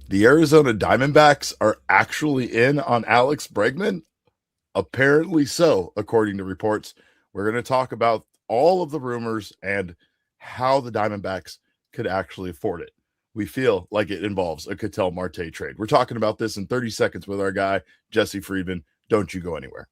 The Arizona Diamondbacks are actually in on Alex Bregman? Apparently so, according to reports. We're going to talk about all of the rumors and how the Diamondbacks could actually afford it. We feel like it involves a Ketel Marte trade. We're talking about this in 30 seconds with our guy, Jesse Friedman. Don't you go anywhere.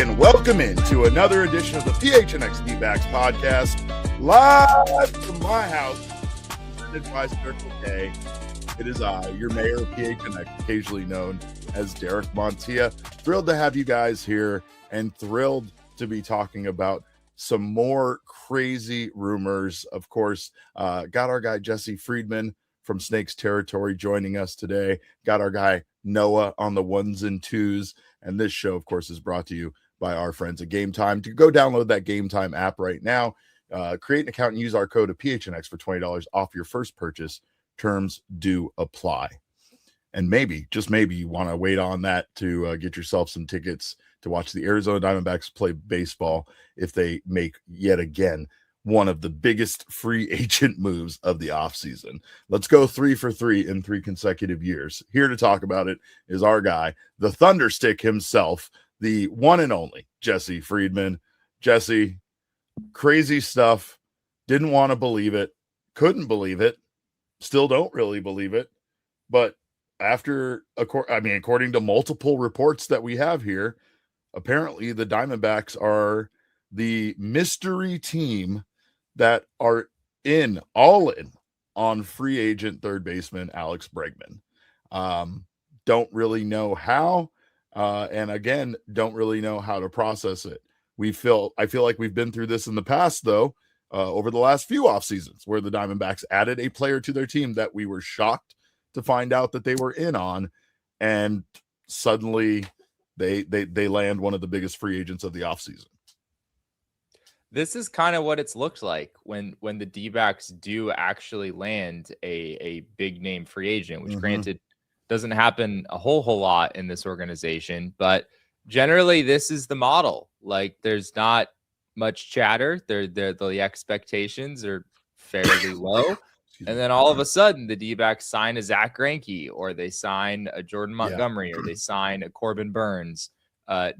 And welcome into another edition of the PHNX D-backs podcast, live from my house, presented by Circle K. It is I, your mayor of PHNX, occasionally known as Derek Montilla. Thrilled to have you guys here and thrilled to be talking about some more crazy rumors. Of course, got our guy Jesse Friedman from Snakes Territory joining us today. Got our guy Noah on the ones and twos. And this show, of course, is brought to you by our friends at Game Time. To go download that Game Time app right now, create an account and use our code of PHNX for $20 off your first purchase. Terms do apply. And maybe, just maybe, you want to wait on that to get yourself some tickets to watch the Arizona Diamondbacks play baseball if they make yet again one of the biggest free agent moves of the offseason. Let's go 3 for 3 in 3 consecutive years. Here to talk about it is our guy, the Thunderstick himself, the one and only Jesse Friedman. Jesse, crazy stuff. Didn't want to believe it. Couldn't believe it. Still don't really believe it. But according to multiple reports that we have here, apparently the Diamondbacks are the mystery team that are all in on free agent third baseman Alex Bregman. Don't really know how, and again, don't really know how to process it. I feel like we've been through this in the past, though, over the last few off seasons, where the Diamondbacks added a player to their team that we were shocked to find out that they were in on, and suddenly they land one of the biggest free agents of the offseason. This is kind of what it's looked like when the D-backs do actually land a big name free agent, which granted doesn't happen a whole lot in this organization, but generally this is the model. Like, there's not much chatter. The expectations are fairly low. And then all of a sudden the D-backs sign a Zach Greinke, or they sign a Jordan Montgomery, or they sign a Corbin Burns,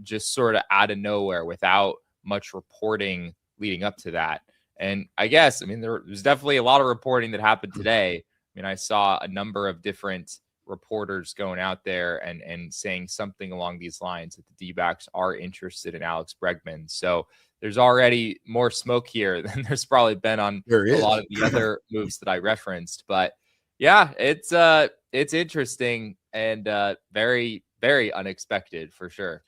just sort of out of nowhere without much reporting leading up to that. And I guess, there's definitely a lot of reporting that happened today. I saw a number of different reporters going out there and saying something along these lines, that the D-backs are interested in Alex Bregman. So there's already more smoke here than there's probably been on a lot of the other moves that I referenced. But yeah, it's interesting and very, very unexpected for sure.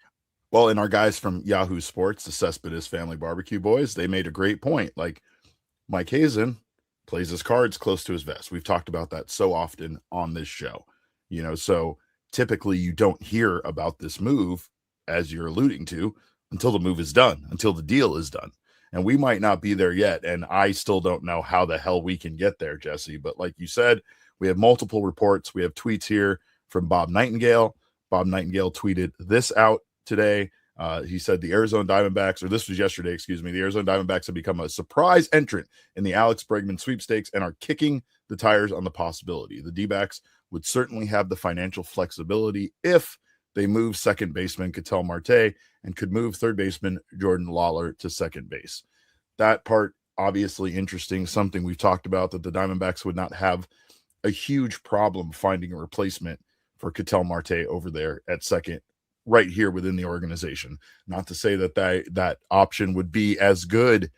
Well, and our guys from Yahoo Sports, the Cespedes Family Barbecue Boys, they made a great point. Like, Mike Hazen plays his cards close to his vest. We've talked about that so often on this show. So typically you don't hear about this move, as you're alluding to, until the move is done, until the deal is done. And we might not be there yet. And I still don't know how the hell we can get there, Jesse. But like you said, we have multiple reports. We have tweets here from Bob Nightingale. Bob Nightingale tweeted this out today. He said the Arizona Diamondbacks, or this was yesterday, the Arizona Diamondbacks have become a surprise entrant in the Alex Bregman sweepstakes and are kicking the tires on the possibility. The D-backs would certainly have the financial flexibility if they move second baseman Ketel Marte and could move third baseman Jordan Lawler to second base. That part, obviously interesting, something we've talked about, that the Diamondbacks would not have a huge problem finding a replacement for Ketel Marte over there at second, right here within the organization. Not to say that option would be as good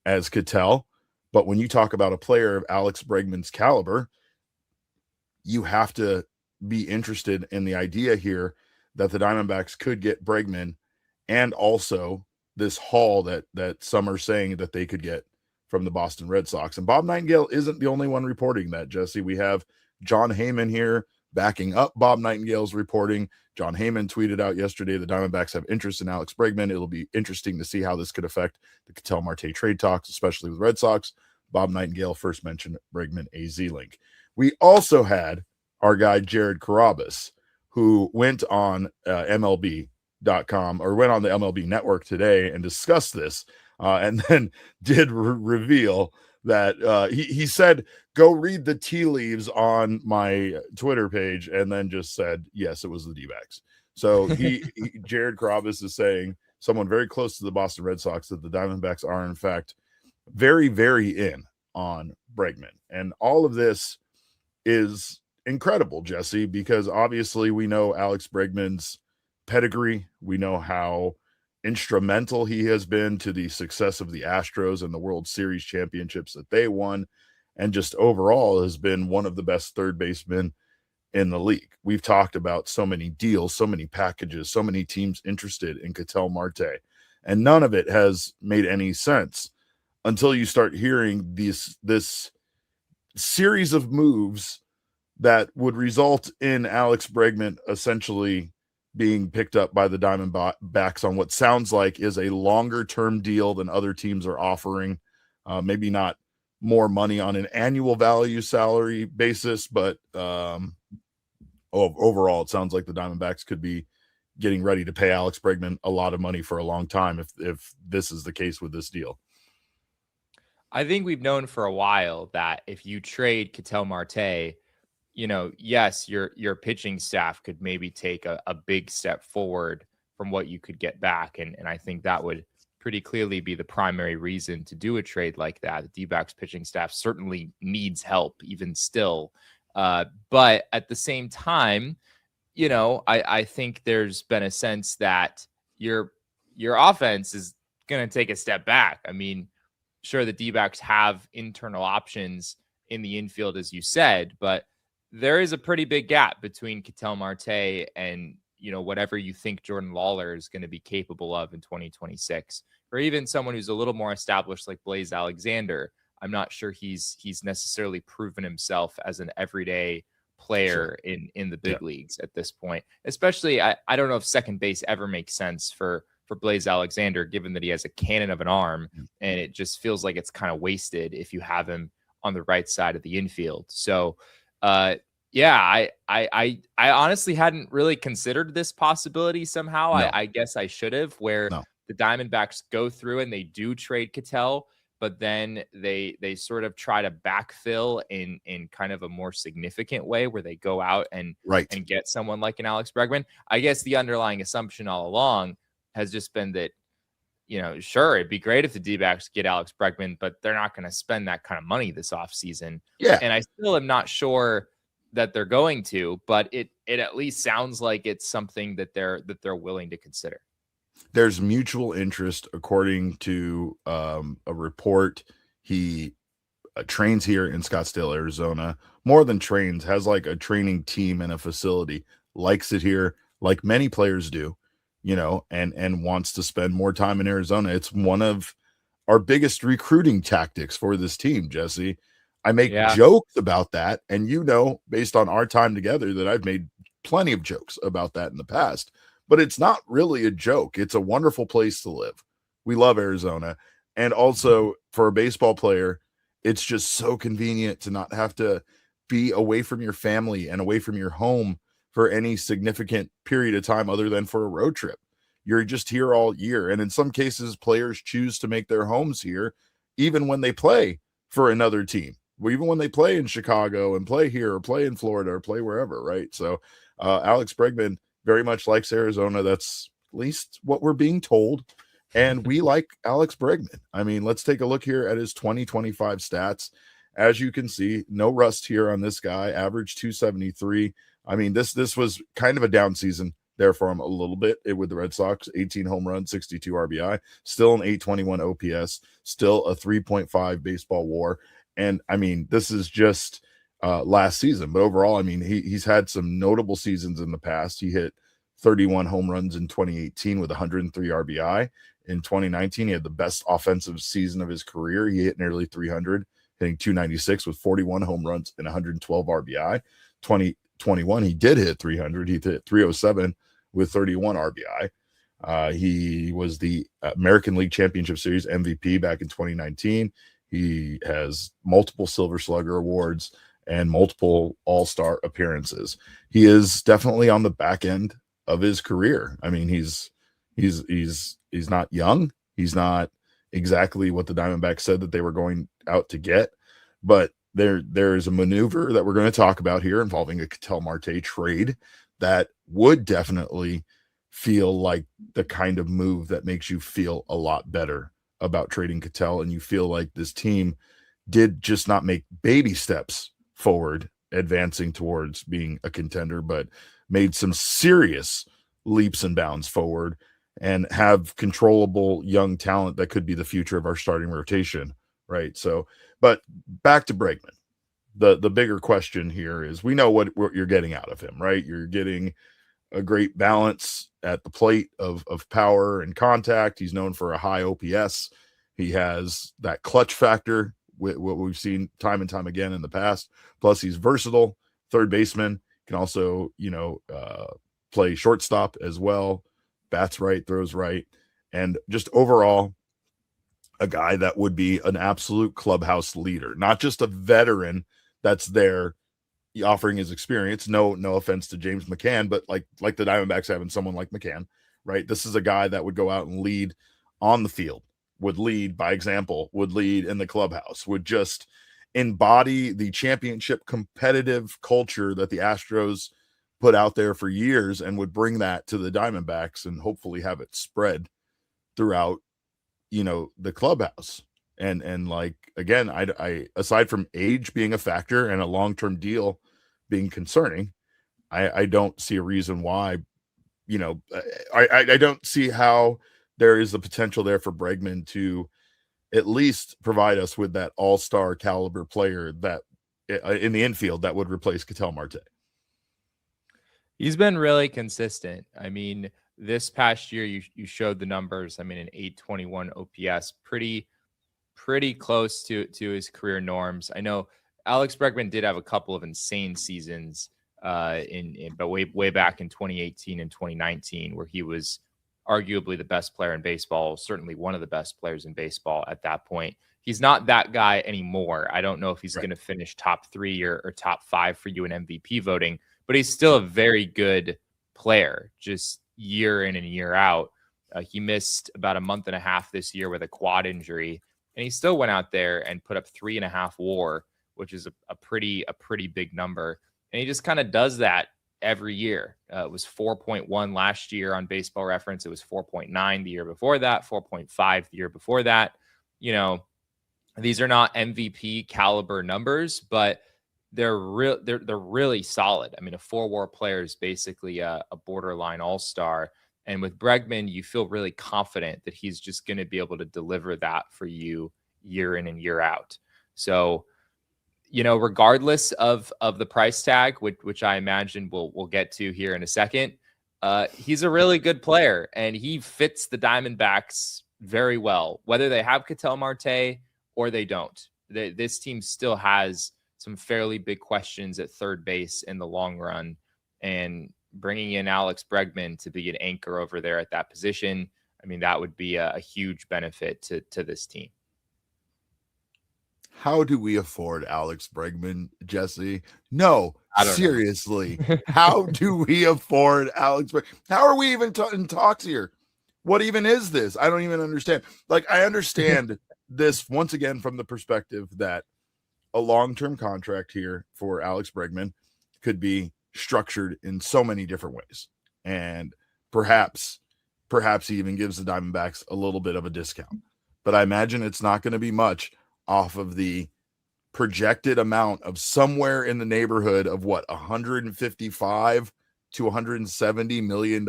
as Ketel, but when you talk about a player of Alex Bregman's caliber, you have to be interested in the idea here that the Diamondbacks could get Bregman, and also this haul that some are saying that they could get from the Boston Red Sox. And Bob Nightingale isn't the only one reporting that, Jesse. We have John Heyman here backing up Bob Nightingale's reporting. John Heyman tweeted out yesterday the Diamondbacks have interest in Alex Bregman. It'll be interesting to see how this could affect the Ketel Marte trade talks, especially with Red Sox. Bob Nightingale first mentioned Bregman AZ link. We also had our guy Jared Carrabis, who went on MLB.com or went on the MLB network today and discussed this, and then did reveal that he said, go read the tea leaves on my Twitter page, and then just said, yes, it was the D-backs. So Jared Carrabis is saying, someone very close to the Boston Red Sox, that the Diamondbacks are in fact very, very in on Bregman. And all of this is incredible, Jesse, because obviously we know Alex Bregman's pedigree. We know how instrumental he has been to the success of the Astros and the World Series championships that they won, and just overall has been one of the best third basemen in the league. We've talked about so many deals, so many packages, so many teams interested in Ketel Marte, and none of it has made any sense until you start hearing this series of moves that would result in Alex Bregman essentially being picked up by the Diamondbacks on what sounds like is a longer-term deal than other teams are offering. Maybe not more money on an annual value salary basis, but overall, it sounds like the Diamondbacks could be getting ready to pay Alex Bregman a lot of money for a long time if this is the case with this deal. I think we've known for a while that if you trade Ketel Marte, yes, your pitching staff could maybe take a big step forward from what you could get back. And I think that would pretty clearly be the primary reason to do a trade like that. The D-backs pitching staff certainly needs help even still. But at the same time, I think there's been a sense that your offense is going to take a step back. I mean, sure, the D-backs have internal options in the infield, as you said, but there is a pretty big gap between Ketel Marte and, whatever you think Jordan Lawler is going to be capable of in 2026, or even someone who's a little more established like Blaze Alexander. I'm not sure he's necessarily proven himself as an everyday player in the big leagues at this point. Especially, I don't know if second base ever makes sense for Blaze Alexander, given that he has a cannon of an arm, and it just feels like it's kind of wasted if you have him on the right side of the infield. So, I honestly hadn't really considered this possibility somehow. No. I guess I should have, where the Diamondbacks go through and they do trade Ketel, but then they sort of try to backfill in kind of a more significant way, where they go out and get someone like an Alex Bregman. I guess the underlying assumption all along has just been that, sure, it'd be great if the D-backs get Alex Bregman, but they're not going to spend that kind of money this offseason. Yeah. And I still am not sure that they're going to, but it at least sounds like it's something that they're willing to consider. There's mutual interest, according to a report. He trains here in Scottsdale, Arizona. More than trains, has like a training team and a facility, likes it here, like many players do, and wants to spend more time in Arizona. It's one of our biggest recruiting tactics for this team, Jesse. I make jokes about that, and based on our time together, that I've made plenty of jokes about that in the past. But it's not really a joke. It's a wonderful place to live. We love Arizona. And also, for a baseball player, it's just so convenient to not have to be away from your family and away from your home for any significant period of time other than for a road trip. You're just here all year. And in some cases, players choose to make their homes here, even when they play for another team. Even when they play in Chicago and play here or play in Florida or play wherever, right? So Alex Bregman very much likes Arizona. That's at least what we're being told. And we like Alex Bregman. I mean, let's take a look here at his 2025 stats. As you can see, no rust here on this guy, average 273. I mean, this was kind of a down season there for him a little bit with the Red Sox. 18 home runs, 62 RBI, still an 821 OPS, still a 3.5 baseball WAR. And I mean, this is just last season, but overall, I mean, he's had some notable seasons in the past. He hit 31 home runs in 2018 with 103 RBI. In 2019, he had the best offensive season of his career. He hit nearly 300, hitting 296 with 41 home runs and 112 RBI. 2021, he did hit 300. He hit 307 with 31 RBI. He was the American League Championship Series MVP back in 2019. He has multiple Silver Slugger awards and multiple All-Star appearances. He is definitely on the back end of his career. I mean, he's not young. He's not exactly what the Diamondbacks said that they were going out to get, but there is a maneuver that we're going to talk about here involving a Ketel Marte trade that would definitely feel like the kind of move that makes you feel a lot better about trading Ketel, and you feel like this team did just not make baby steps forward, advancing towards being a contender, but made some serious leaps and bounds forward and have controllable young talent that could be the future of our starting rotation, right? So, but back to Bregman. The bigger question here is, we know what you're getting out of him, right? You're getting a great balance at the plate of power and contact. He's known for a high OPS. He has that clutch factor, what we've seen time and time again in the past. Plus, he's versatile. Third baseman, can also, play shortstop as well. Bats right, throws right. And just overall, a guy that would be an absolute clubhouse leader, not just a veteran that's there offering his experience. No offense to James McCann, but like the Diamondbacks having someone like McCann, right? This is a guy that would go out and lead on the field, would lead by example, would lead in the clubhouse, would just embody the championship competitive culture that the Astros put out there for years, and would bring that to the Diamondbacks and hopefully have it spread throughout, the clubhouse. And like, again, I aside from age being a factor and a long-term deal being concerning, I don't see a reason why, I don't see how there is the potential there for Bregman to at least provide us with that all-star caliber player that in the infield that would replace Ketel Marte. He's been really consistent. I mean, this past year, you showed the numbers. I mean, an 821 OPS, pretty close to his career norms. I know Alex Bregman did have a couple of insane seasons but way back in 2018 and 2019, where he was arguably the best player in baseball, certainly one of the best players in baseball at that point. He's not that guy anymore. I don't know if he's going to finish top 3 or top 5 for you in MVP voting, but he's still a very good player, just year in and year out. He missed about a month and a half this year with a quad injury, and he still went out there and put up 3.5 WAR, which is a pretty big number. And he just kind of does that every year. It was 4.1 last year on Baseball Reference. It was 4.9 the year before that, 4.5 the year before that. These are not MVP caliber numbers, but they're really solid. I mean, a 4 WAR player is basically a borderline all-star. And with Bregman, you feel really confident that he's just going to be able to deliver that for you year in and year out. So, regardless of the price tag, which I imagine we'll get to here in a second, he's a really good player, and he fits the Diamondbacks very well, whether they have Ketel Marte or they don't. This team still has some fairly big questions at third base in the long run, and bringing in Alex Bregman to be an anchor over there at that position, I mean, that would be a huge benefit to this team. How do we afford Alex Bregman, Jesse? No, seriously. How do we afford Alex Bregman? How are we even in talks here? What even is this? I don't even understand. Like, I understand this once again from the perspective that a long-term contract here for Alex Bregman could be structured in so many different ways. And perhaps he even gives the Diamondbacks a little bit of a discount. But I imagine it's not going to be much off of the projected amount of somewhere in the neighborhood of $155 to $170 million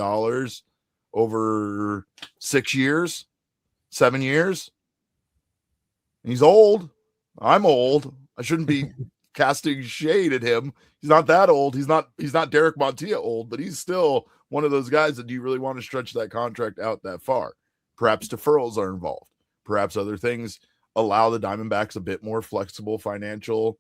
over 6 years, 7 years. And he's old. I'm old. I shouldn't be casting shade at him. He's not that old. He's not Derek Montilla old, but he's still one of those guys that do you really want to stretch that contract out that far? Perhaps deferrals are involved. Perhaps other things allow the Diamondbacks a bit more flexible financial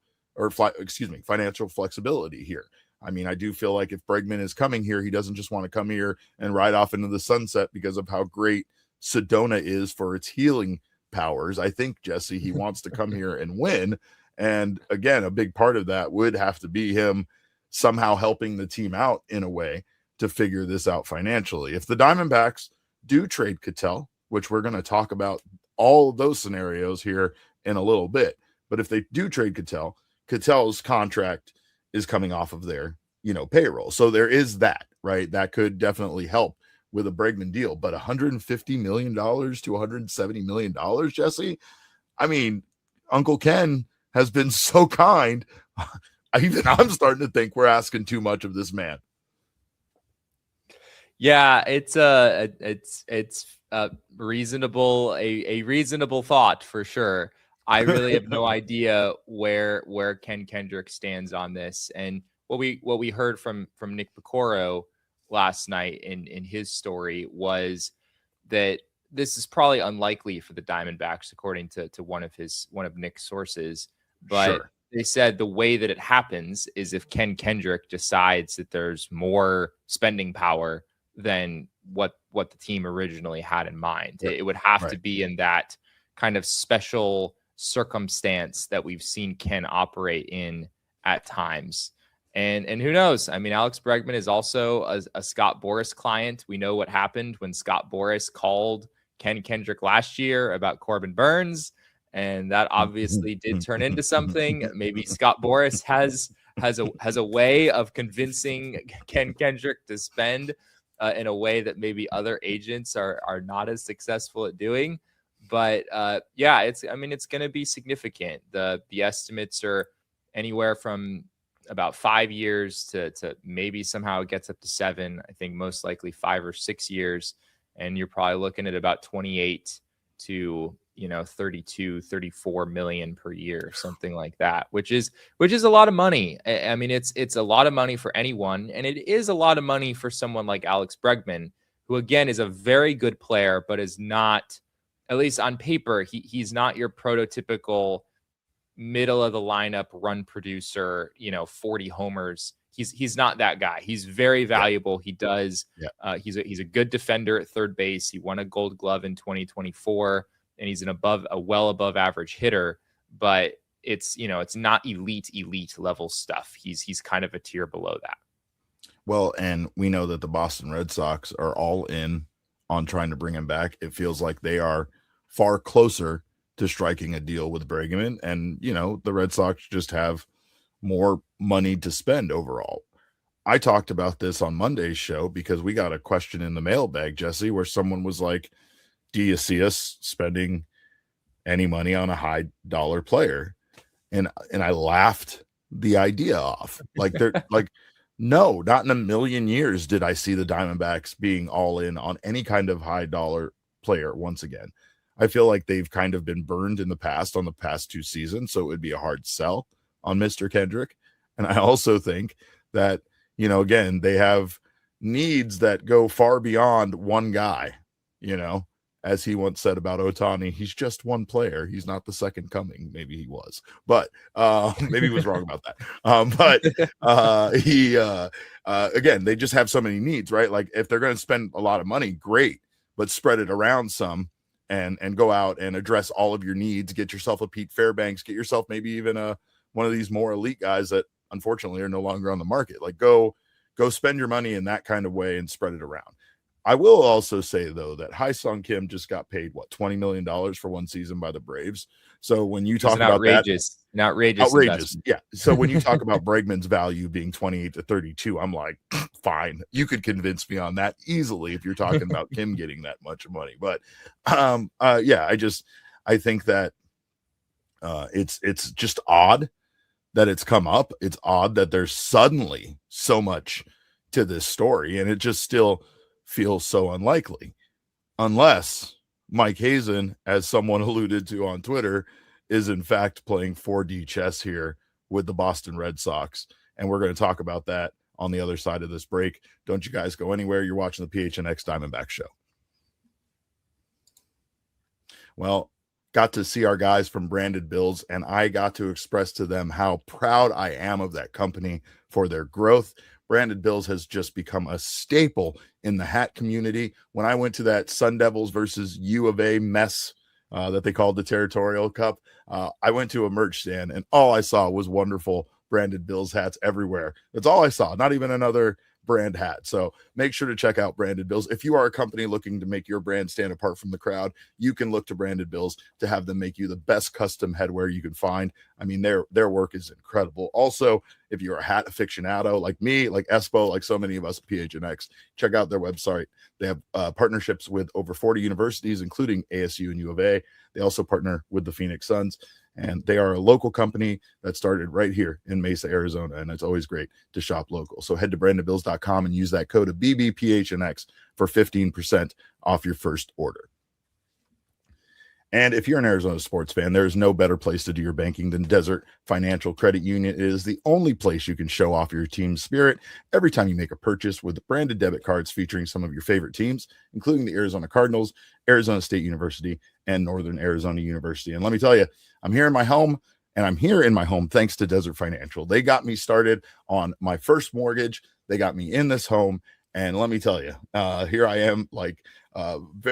flexibility here. I mean, I do feel like if Bregman is coming here, he doesn't just want to come here and ride off into the sunset because of how great Sedona is for its healing powers. I think, Jesse, he wants to come here and win. And again, a big part of that would have to be him somehow helping the team out in a way to figure this out financially. If the Diamondbacks do trade Ketel, which we're going to talk about all of those scenarios here in a little bit, but if they do trade Ketel, Ketel's contract is coming off of their, payroll. So there is that, right? That could definitely help with a Bregman deal, but $150 million to $170 million, Jesse. I mean, Uncle Ken has been so kind. I'm starting to think we're asking too much of this man. Yeah, it's a reasonable thought for sure. I really have no idea where Ken Kendrick stands on this. And what we heard from Nick Picoro last night in his story was that this is probably unlikely for the Diamondbacks, according to one of Nick's sources. But sure, they said the way that it happens is if Ken Kendrick decides that there's more spending power than what the team originally had in mind. It would have to be in that kind of special circumstance that we've seen Ken operate in at times. And who knows? I mean, Alex Bregman is also a Scott Boras client. We know what happened when Scott Boras called Ken Kendrick last year about Corbin Burns, and that obviously did turn into something. Maybe Scott Boras has a way of convincing Ken Kendrick to spend in a way that maybe other agents are not as successful at doing. But it's going to be significant. The estimates are anywhere from about 5 years to maybe somehow it gets up to 7. I think most likely 5 or 6 years. And you're probably looking at about 28 to 32, 34 million per year, something like that, which is a lot of money. I mean, it's a lot of money for anyone. And it is a lot of money for someone like Alex Bregman, who again is a very good player, but is not, at least on paper, he's not your prototypical middle of the lineup run producer, 40 homers. He's not that guy. He's very valuable. He does. He's a good defender at third base. He won a Gold Glove in 2024, and he's a well above average hitter. But it's not elite level stuff. He's kind of a tier below that. Well, and we know that the Boston Red Sox are all in on trying to bring him back. It feels like they are far closer to striking a deal with Bregman, and the Red Sox just have more money to spend overall. I talked about this on Monday's show because we got a question in the mailbag, Jesse, where someone was like, do you see us spending any money on a high dollar player? And I laughed the idea off. Like they're like, no, not in a million years did I see the Diamondbacks being all in on any kind of high dollar player once again. I feel like they've kind of been burned in the past on the past 2 seasons, so it would be a hard sell on Mr. Kendrick. And I also think that, again, they have needs that go far beyond one guy, as he once said about Ohtani, he's just one player. He's not the second coming. Maybe he was, but maybe he was wrong about that. Again, they just have so many needs, right? Like if they're going to spend a lot of money, great, but spread it around some. And go out and address all of your needs. Get yourself a Pete Fairbanks. Get yourself maybe even one of these more elite guys that unfortunately are no longer on the market. Like go spend your money in that kind of way and spread it around. I will also say though that Ha-Seong Kim just got paid $20 million for one season by the Braves. So when you talk about outrageous, yeah. So when you talk about Bregman's value being 28 to 32, I'm like, fine, you could convince me on that easily if you're talking about Kim getting that much money. But I think that it's just odd that it's come up. It's odd that there's suddenly so much to this story, and it just still feels so unlikely, unless Mike Hazen, as someone alluded to on Twitter, is in fact playing 4D chess here with the Boston Red Sox. And we're going to talk about that on the other side of this break. Don't you guys go anywhere. You're watching the PHNX Diamondbacks show. Well, got to see our guys from Branded Bills, and I got to express to them how proud I am of that company for their growth. Branded Bills has just become a staple in the hat community. When I went to that Sun Devils versus U of A mess that they called the Territorial Cup, I went to a merch stand, and all I saw was wonderful Branded Bills hats everywhere. That's all I saw, not even another brand hat. So make sure to check out Branded Bills. If you are a company looking to make your brand stand apart from the crowd, you can look to Branded Bills to have them make you the best custom headwear you can find. I mean, their work is incredible. Also, if you're a hat aficionado like me, like Espo, like so many of us at PHNX, check out their website. They have partnerships with over 40 universities, including ASU and U of A. They also partner with the Phoenix Suns, and they are a local company that started right here in Mesa, Arizona, and it's always great to shop local. So head to brandedbills.com and use that code of BBPHNX for 15% off your first order. And if you're an Arizona sports fan, there is no better place to do your banking than Desert Financial Credit Union. It is the only place you can show off your team's spirit every time you make a purchase with branded debit cards featuring some of your favorite teams, including the Arizona Cardinals, Arizona State University, and Northern Arizona University. And let me tell you, I'm here in my home, and I'm here in my home thanks to Desert Financial. They got me started on my first mortgage. They got me in this home. And let me tell you, here I am, like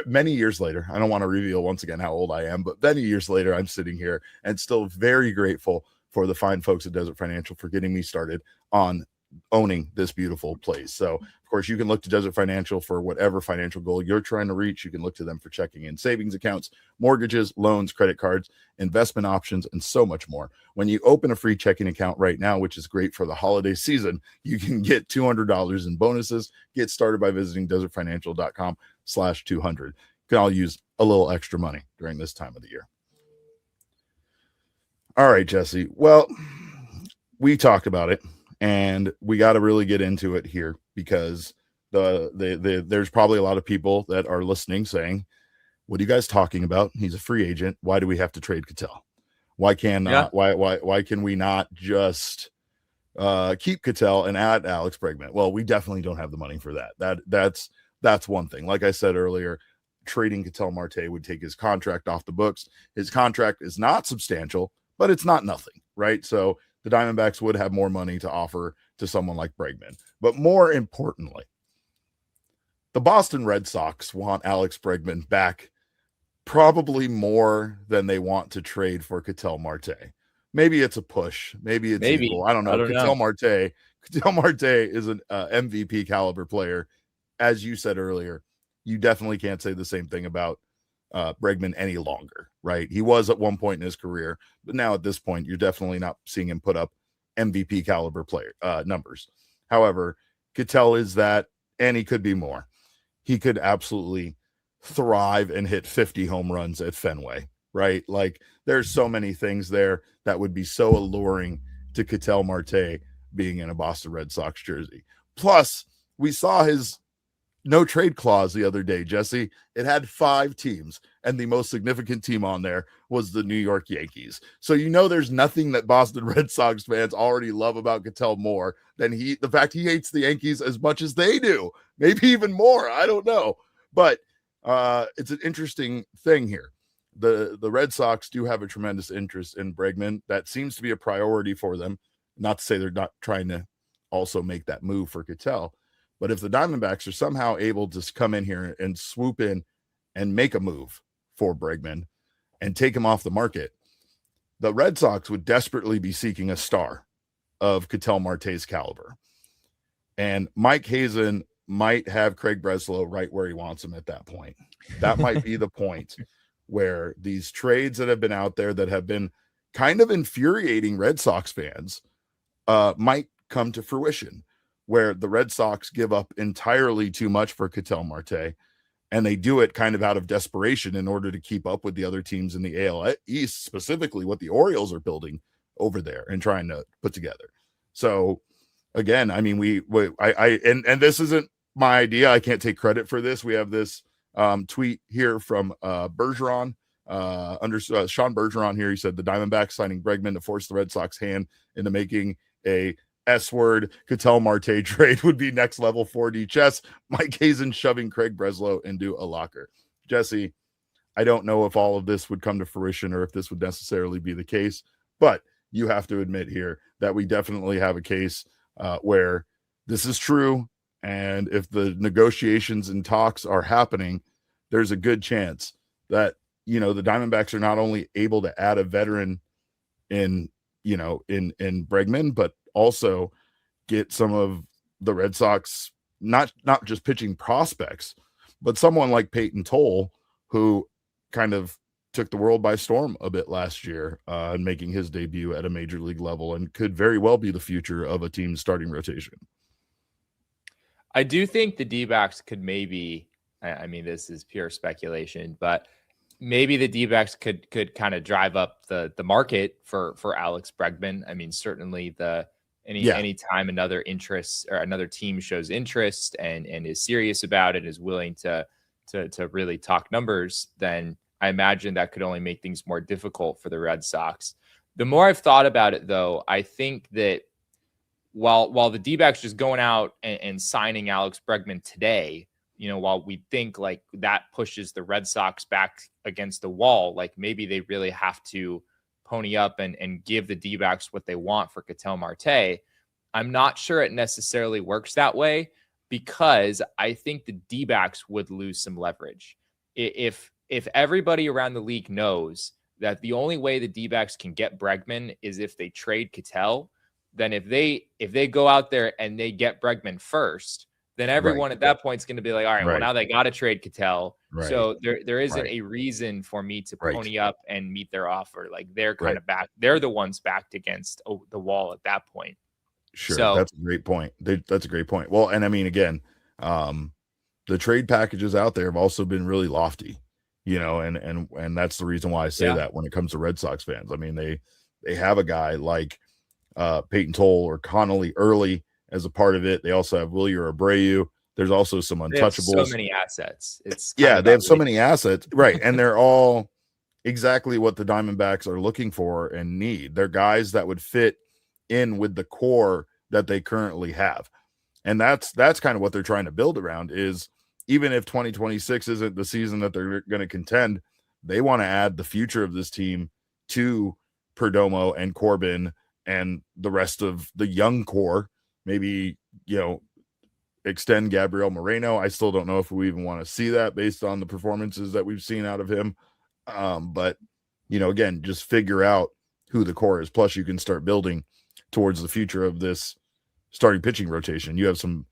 many years later. I don't want to reveal once again how old I am, but many years later, I'm sitting here and still very grateful for the fine folks at Desert Financial for getting me started on owning this beautiful place. So, of course, you can look to Desert Financial for whatever financial goal you're trying to reach. You can look to them for checking and savings accounts, mortgages, loans, credit cards, investment options, and so much more. When you open a free checking account right now, which is great for the holiday season, you can get $200 in bonuses. Get started by visiting desertfinancial.com/200. You can all use a little extra money during this time of the year. All right, Jesse. Well, we talked about it, and we got to really get into it here because there's probably a lot of people that are listening saying, what are you guys talking about? He's a free agent. Why do we have to trade Ketel? Why can we not just keep Ketel and add Alex Bregman? Well, we definitely don't have the money for that. That's one thing. Like I said earlier, trading Ketel Marte would take his contract off the books. His contract is not substantial, but it's not nothing, right? So the Diamondbacks would have more money to offer to someone like Bregman. But more importantly, the Boston Red Sox want Alex Bregman back probably more than they want to trade for Ketel Marte. Maybe it's a push. Maybe it's equal. I don't know. Ketel Marte is an MVP caliber player. As you said earlier, you definitely can't say the same thing about Bregman any longer, right? He was at one point in his career, but now at this point, you're definitely not seeing him put up MVP caliber player numbers. However, Ketel is that, and he could be more. He could absolutely thrive and hit 50 home runs at Fenway, right? Like, there's so many things there that would be so alluring to Ketel Marte being in a Boston Red Sox jersey. Plus, we saw his no trade clause the other day, Jesse. It had 5 teams, and the most significant team on there was the New York Yankees. So there's nothing that Boston Red Sox fans already love about Ketel more than the fact he hates the Yankees as much as they do, maybe even more. I don't know, but it's an interesting thing here. The Red Sox do have a tremendous interest in Bregman. That seems to be a priority for them. Not to say they're not trying to also make that move for Ketel. But if the Diamondbacks are somehow able to come in here and swoop in and make a move for Bregman and take him off the market, the Red Sox would desperately be seeking a star of Ketel Marte's caliber. And Mike Hazen might have Craig Breslow right where he wants him at that point. That might be the point where these trades that have been out there that have been kind of infuriating Red Sox fans might come to fruition, where the Red Sox give up entirely too much for Ketel Marte, and they do it kind of out of desperation in order to keep up with the other teams in the AL East, specifically what the Orioles are building over there and trying to put together. So again, I mean, and this isn't my idea. I can't take credit for this. We have this tweet here from Bergeron, Sean Bergeron here. He said the Diamondbacks signing Bregman to force the Red Sox hand into making a S-word Ketel Marte trade would be next level 4D chess. Mike Hazen shoving Craig Breslow into a locker. Jesse, I don't know if all of this would come to fruition or if this would necessarily be the case, but you have to admit here that we definitely have a case where this is true. And if the negotiations and talks are happening, there's a good chance that, the Diamondbacks are not only able to add a veteran in Bregman, but also get some of the Red Sox, not just pitching prospects, but someone like Peyton Toll, who kind of took the world by storm a bit last year and making his debut at a major league level and could very well be the future of a team's starting rotation. I do think the D-backs could maybe, I mean, this is pure speculation, but maybe the D-backs could kind of drive up the market for Alex Bregman. I mean, certainly any time another interest or another team shows interest and is serious about it, is willing to really talk numbers, then I imagine that could only make things more difficult for the Red Sox. The more I've thought about it, though, I think that while the D-backs just going out and signing Alex Bregman today, while we think like that pushes the Red Sox back against the wall, like maybe they really have to pony up and give the D-backs what they want for Ketel Marte. I'm not sure it necessarily works that way, because I think the D-backs would lose some leverage. If everybody around the league knows that the only way the D-backs can get Bregman is if they trade Ketel, then if they go out there and they get Bregman first, then everyone at that point is going to be like, all right, well, now they got to trade Ketel. Right. So there isn't a reason for me to pony up and meet their offer. Like they're kind of back. They're the ones backed against the wall at that point. Sure. So, that's a great point. That's a great point. Well, and I mean, again, the trade packages out there have also been really lofty, and that's the reason why I say that when it comes to Red Sox fans. I mean, they have a guy like Peyton Toll or Connolly early as a part of it. They also have Wilyer Abreu. There's also some untouchables. They have so many assets. They have so many assets, right? And they're all exactly what the Diamondbacks are looking for and need. They're guys that would fit in with the core that they currently have, and that's kind of what they're trying to build around. Is even if 2026 isn't the season that they're going to contend, they want to add the future of this team to Perdomo and Corbin and the rest of the young core. Maybe, extend Gabriel Moreno. I still don't know if we even want to see that based on the performances that we've seen out of him. But, again, just figure out who the core is. Plus, you can start building towards the future of this starting pitching rotation. You have some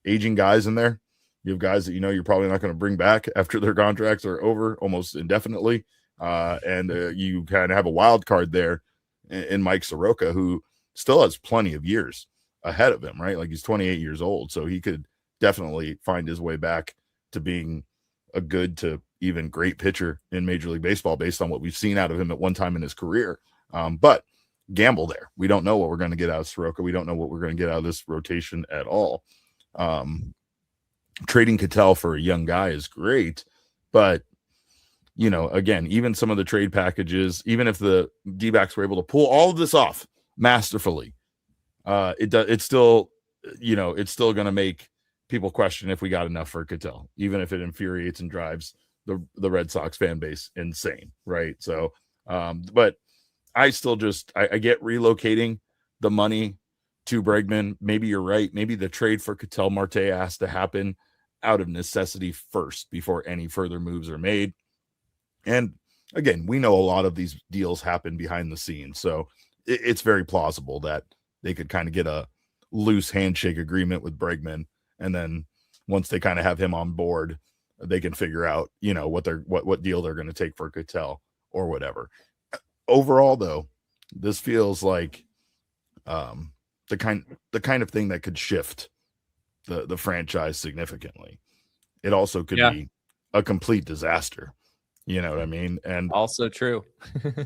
aging guys in there. You have guys that you're probably not going to bring back after their contracts are over almost indefinitely. And you kind of have a wild card there in Mike Soroka, who still has plenty of years ahead of him, right? Like he's 28 years old, so he could definitely find his way back to being a good to even great pitcher in Major League Baseball based on what we've seen out of him at one time in his career. But gamble there. We don't know what we're going to get out of Soroka. We don't know what we're going to get out of this rotation at all. Trading Ketel for a young guy is great, but again, even some of the trade packages, even if the D-backs were able to pull all of this off masterfully, it's still going to make people question if we got enough for Ketel, even if it infuriates and drives the Red Sox fan base insane, right? So, but I still I get relocating the money to Bregman. Maybe you're right. Maybe the trade for Ketel Marte has to happen out of necessity first before any further moves are made. And again, we know a lot of these deals happen behind the scenes, so it's very plausible that they could kind of get a loose handshake agreement with Bregman, and then once they kind of have him on board, they can figure out, what deal they're going to take for Ketel or whatever. Overall, though, this feels like the kind of thing that could shift the franchise significantly. It also could be a complete disaster. You know what I mean? And also true.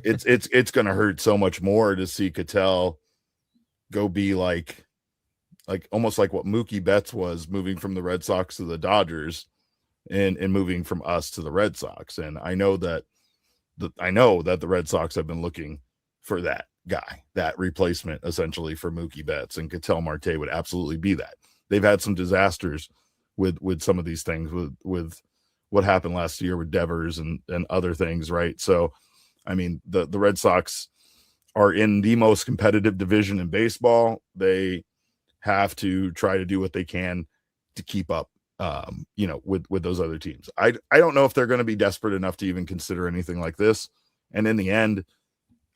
it's going to hurt so much more to see Ketel go be like almost like what Mookie Betts was, moving from the Red Sox to the Dodgers and moving from us to the Red Sox. And I know that the Red Sox have been looking for that. guy, that replacement essentially for Mookie Betts, and Ketel Marte would absolutely be that. They've had some disasters with some of these things, with what happened last year with Devers and other things, right? So, I mean, the Red Sox are in the most competitive division in baseball. They have to try to do what they can to keep up, with those other teams. I don't know if they're going to be desperate enough to even consider anything like this. And in the end,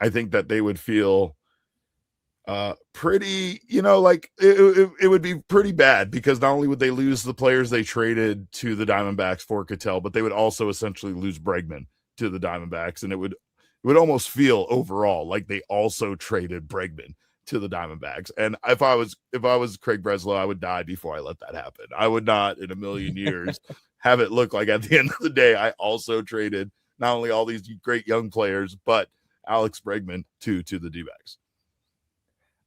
I think that they would feel pretty, like it would be pretty bad, because not only would they lose the players they traded to the Diamondbacks for Ketel, but they would also essentially lose Bregman to the Diamondbacks. And it would almost feel overall like they also traded Bregman to the Diamondbacks. And if I was Craig Breslow, I would die before I let that happen. I would not in a million years have it look like at the end of the day, I also traded not only all these great young players, but Alex Bregman to the D-backs.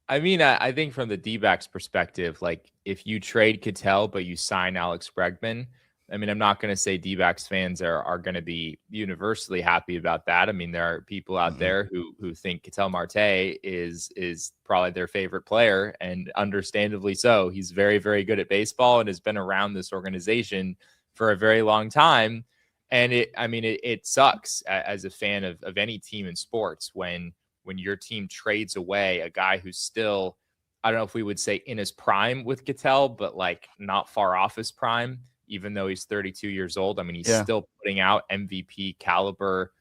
I mean, I think from the D-backs perspective, like if you trade Ketel but you sign Alex Bregman, I mean, I'm not going to say D-backs fans are going to be universally happy about that. I mean, there are people out there who think Ketel Marte is probably their favorite player, and understandably so. He's very, very good at baseball and has been around this organization for a very long time. And it sucks as a fan of any team in sports when your team trades away a guy who's still, I don't know if we would say in his prime with Ketel, but like not far off his prime, even though he's 32 years old. I mean, he's still putting out MVP caliber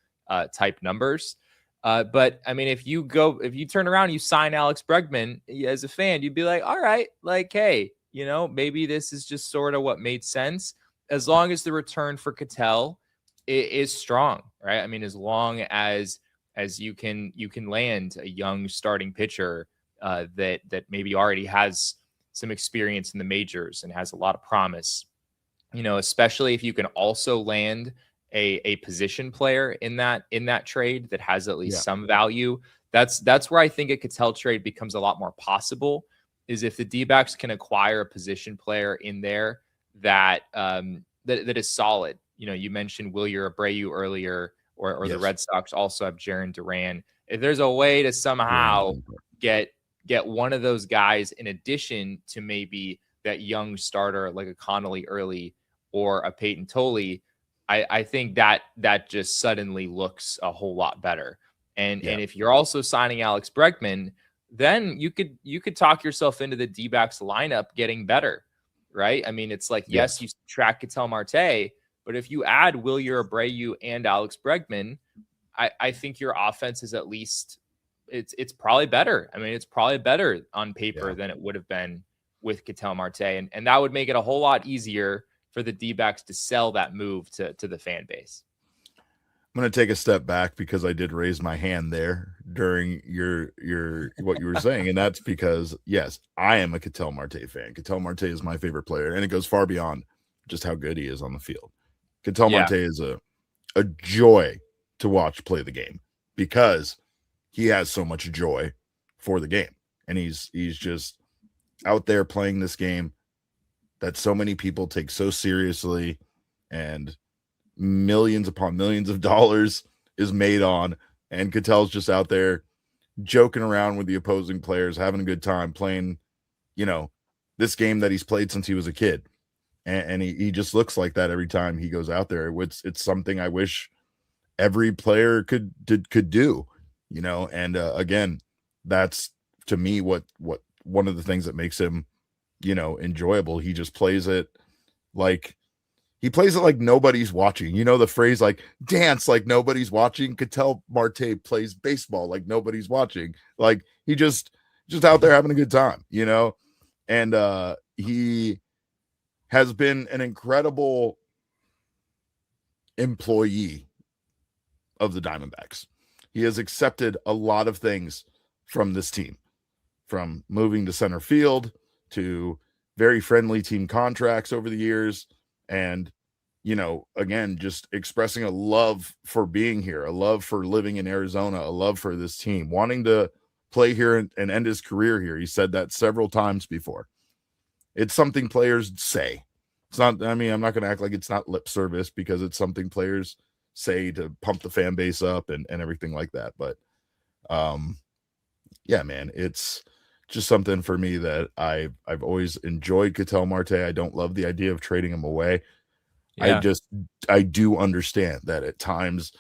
type numbers. But I mean, if you turn around and you sign Alex Bregman as a fan, you'd be like, all right, like, hey, maybe this is just sort of what made sense, as long as the return for Ketel is strong, right? I mean, as long as you can land a young starting pitcher that maybe already has some experience in the majors and has a lot of promise, especially if you can also land a position player in that trade that has at least some value. That's where I think a Ketel trade becomes a lot more possible, is if the D-backs can acquire a position player in there that is solid. You mentioned Wilyer Abreu earlier, or the Red Sox also have Jarren Duran. If there's a way to somehow get one of those guys in addition to maybe that young starter like a Connolly early or a Peyton Tolley, I think that just suddenly looks a whole lot better. And if you're also signing Alex Bregman, then you could talk yourself into the D-backs lineup getting better, right? I mean, it's like, yes, you track Ketel Marte, but if you add Wilyer Abreu and Alex Bregman, I think your offense is at least it's probably better. I mean, it's probably better on paper than it would have been with Ketel Marte, and that would make it a whole lot easier for the D-backs to sell that move to the fan base. I'm going to take a step back because I did raise my hand there during your what you were saying, and that's because yes, I am a Ketel Marte fan. Ketel Marte is my favorite player, and it goes far beyond just how good he is on the field. Ketel Marte is a joy to watch play the game because he has so much joy for the game, and he's just out there playing this game that so many people take so seriously, and millions upon millions of dollars is made on, and Ketel's just out there joking around with the opposing players, having a good time playing, this game that he's played since he was a kid. And he just looks like that every time he goes out there. It's something I wish every player could do, and again, that's to me what one of the things that makes him, enjoyable. He just plays it like nobody's watching. The phrase like dance like nobody's watching. Ketel Marte plays baseball like nobody's watching. Like he just out there having a good time, and he has been an incredible employee of the Diamondbacks. He has accepted a lot of things from this team, from moving to center field to very friendly team contracts over the years. And, again, just expressing a love for being here, a love for living in Arizona, a love for this team, wanting to play here and end his career here. He said that several times before. It's something players say. It's not, I'm not going to act like it's not lip service, because it's something players say to pump the fan base up and everything like that. But yeah, man, it's just something for me that I've always enjoyed Ketel Marte. I don't love the idea of trading him away. Yeah. I do understand that at times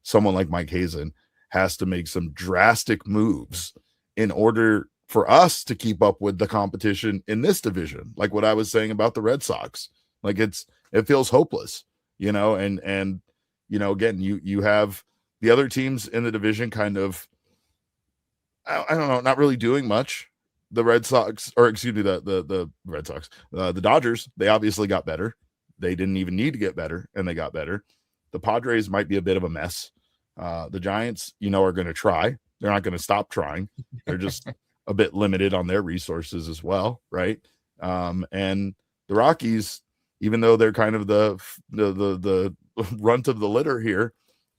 someone like Mike Hazen has to make some drastic moves in order for us to keep up with the competition in this division. Like what I was saying about the Red Sox. Like it feels hopeless, and again, you have the other teams in the division kind of, I don't know, not really doing much. The Red Sox, or excuse me, the Red Sox, the Dodgers, they obviously got better. They didn't even need to get better, and they got better. The Padres might be a bit of a mess. The Giants, are going to try. They're not going to stop trying. They're just a bit limited on their resources as well, right? And the Rockies, even though they're kind of the runt of the litter here,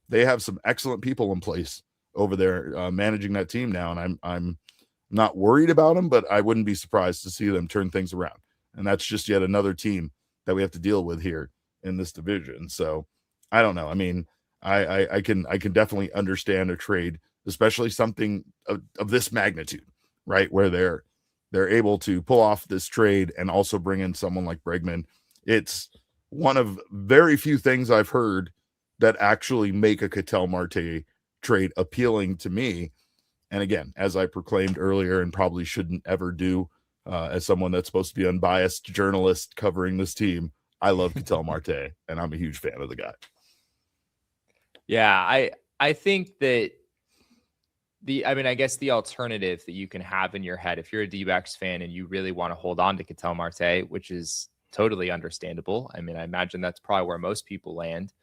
they have some excellent people in place over there managing that team now, and I'm not worried about them, but I wouldn't be surprised to see them turn things around. And that's just yet another team that we have to deal with here in this division. So I don't know. I mean, I can definitely understand a trade, especially something of this magnitude, right? Where they're able to pull off this trade and also bring in someone like Bregman. It's one of very few things I've heard that actually make a Ketel Marte trade appealing to me. And again, as I proclaimed earlier, and probably shouldn't ever do, as someone that's supposed to be unbiased journalist covering this team, I love Ketel Marte, and I'm a huge fan of the guy. Yeah, I think that I guess the alternative that you can have in your head, if you're a D-backs fan and you really want to hold on to Ketel Marte, which is totally understandable. I mean, I imagine that's probably where most people land.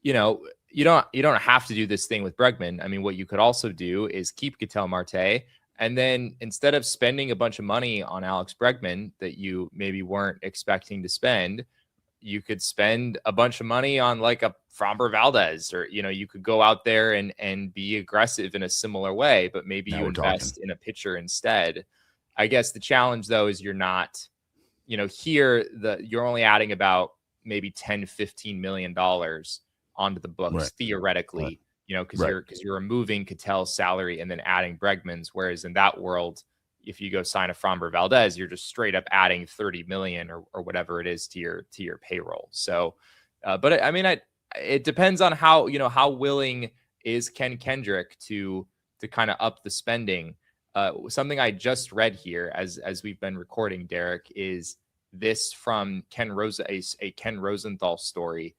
You don't have to do this thing with Bregman. I mean, what you could also do is keep Ketel Marte, and then instead of spending a bunch of money on Alex Bregman that you maybe weren't expecting to spend, you could spend a bunch of money on like a Framber Valdez, or, you could go out there and be aggressive in a similar way, but maybe you invest in a pitcher instead. I guess the challenge though is you're not, here you're only adding about maybe $10-15 million onto the books, right, theoretically, because you're removing Ketel's salary and then adding Bregman's. Whereas in that world, if you go sign a Framber Valdez, you're just straight up adding 30 million or whatever it is to your payroll. So, but I mean, it depends on how willing is Ken Kendrick to kind of up the spending. Something I just read here as we've been recording, Derek, is this from a Ken Rosenthal story.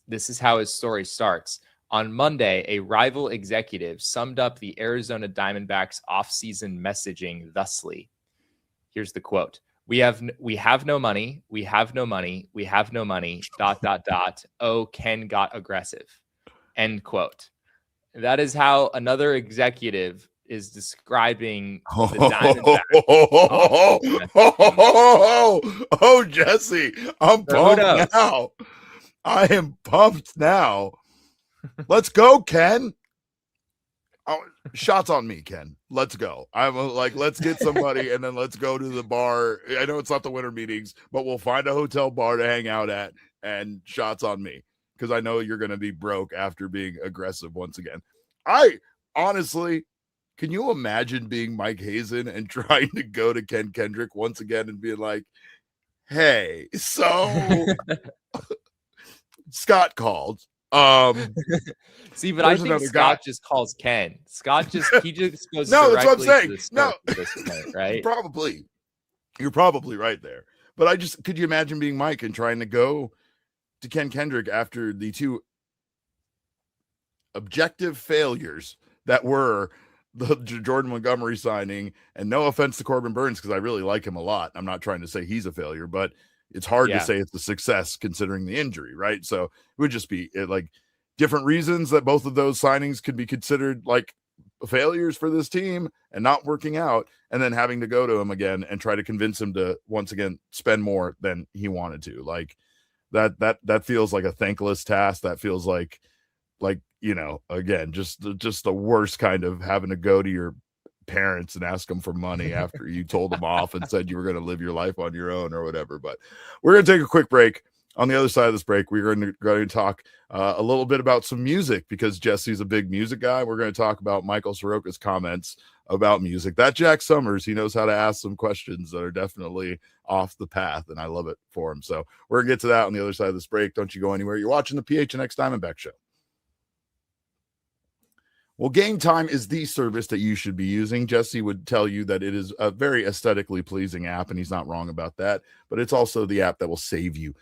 This is how his story starts. On Monday, a rival executive summed up the Arizona Diamondbacks offseason messaging thusly. Here's the quote. We have no money. We have no money. We have no money. ... Oh, Ken got aggressive. End quote. That is how another executive is describing the Diamondbacks. Oh, Jesse, I'm pumped now. I am pumped now. Let's go, Ken. Oh, shots on me, Ken. Let's go. I'm like, let's get somebody and then let's go to the bar. I know it's not the winter meetings, but we'll find a hotel bar to hang out at, and shots on me, because I know you're going to be broke after being aggressive once again. I honestly, can you imagine being Mike Hazen and trying to go to Ken Kendrick once again and being like, hey, so Scott called. See, but I think Scott just calls Ken. Scott just goes no, that's what I'm saying. No, at this point, right? You're probably right there. But could you imagine being Mike and trying to go to Ken Kendrick after the two objective failures that were the Jordan Montgomery signing, and no offense to Corbin Burns, because I really like him a lot. I'm not trying to say he's a failure, but it's hard to say it's a success considering the injury, right? So it would just be like different reasons that both of those signings could be considered like failures for this team and not working out, and then having to go to him again and try to convince him to once again spend more than he wanted to. Like that feels like a thankless task. That feels like again, just the worst kind of having to go to your parents and ask them for money after you told them off and said you were going to live your life on your own or whatever. But we're going to take a quick break. On the other side of this break, we're going to talk a little bit about some music because Jesse's a big music guy. We're going to talk about Michael Soroka's comments about music. That Jack Summers, he knows how to ask some questions that are definitely off the path, and I love it for him. So we're going to get to that on the other side of this break. Don't you go anywhere. You're watching the PHNX Diamondback Show. Well, Game Time is the service that you should be using. Jesse would tell you that it is a very aesthetically pleasing app, and he's not wrong about that. But it's also the app that will save you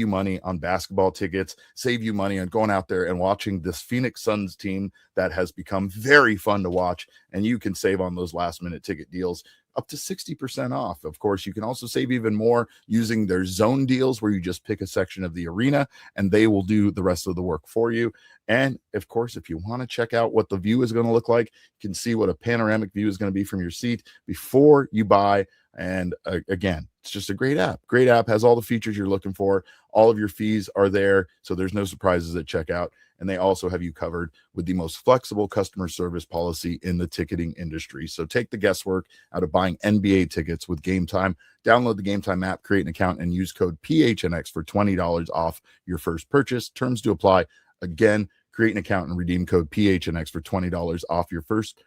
money on basketball tickets, save you money on going out there and watching this Phoenix Suns team that has become very fun to watch. And you can save on those last-minute ticket deals up to 60% off. Of course, you can also save even more using their zone deals where you just pick a section of the arena and they will do the rest of the work for you. And of course, if you want to check out what the view is going to look like, you can see what a panoramic view is going to be from your seat before you buy. And again, it's just a great app. Great app, has all the features you're looking for. All of your fees are there, so there's no surprises at checkout. And they also have you covered with the most flexible customer service policy in the ticketing industry. So take the guesswork out of buying NBA tickets with Game Time. Download the Game Time app, create an account, and use code PHNX for $20 off your first purchase. Terms to apply. Again, create an account and redeem code PHNX for $20 off your first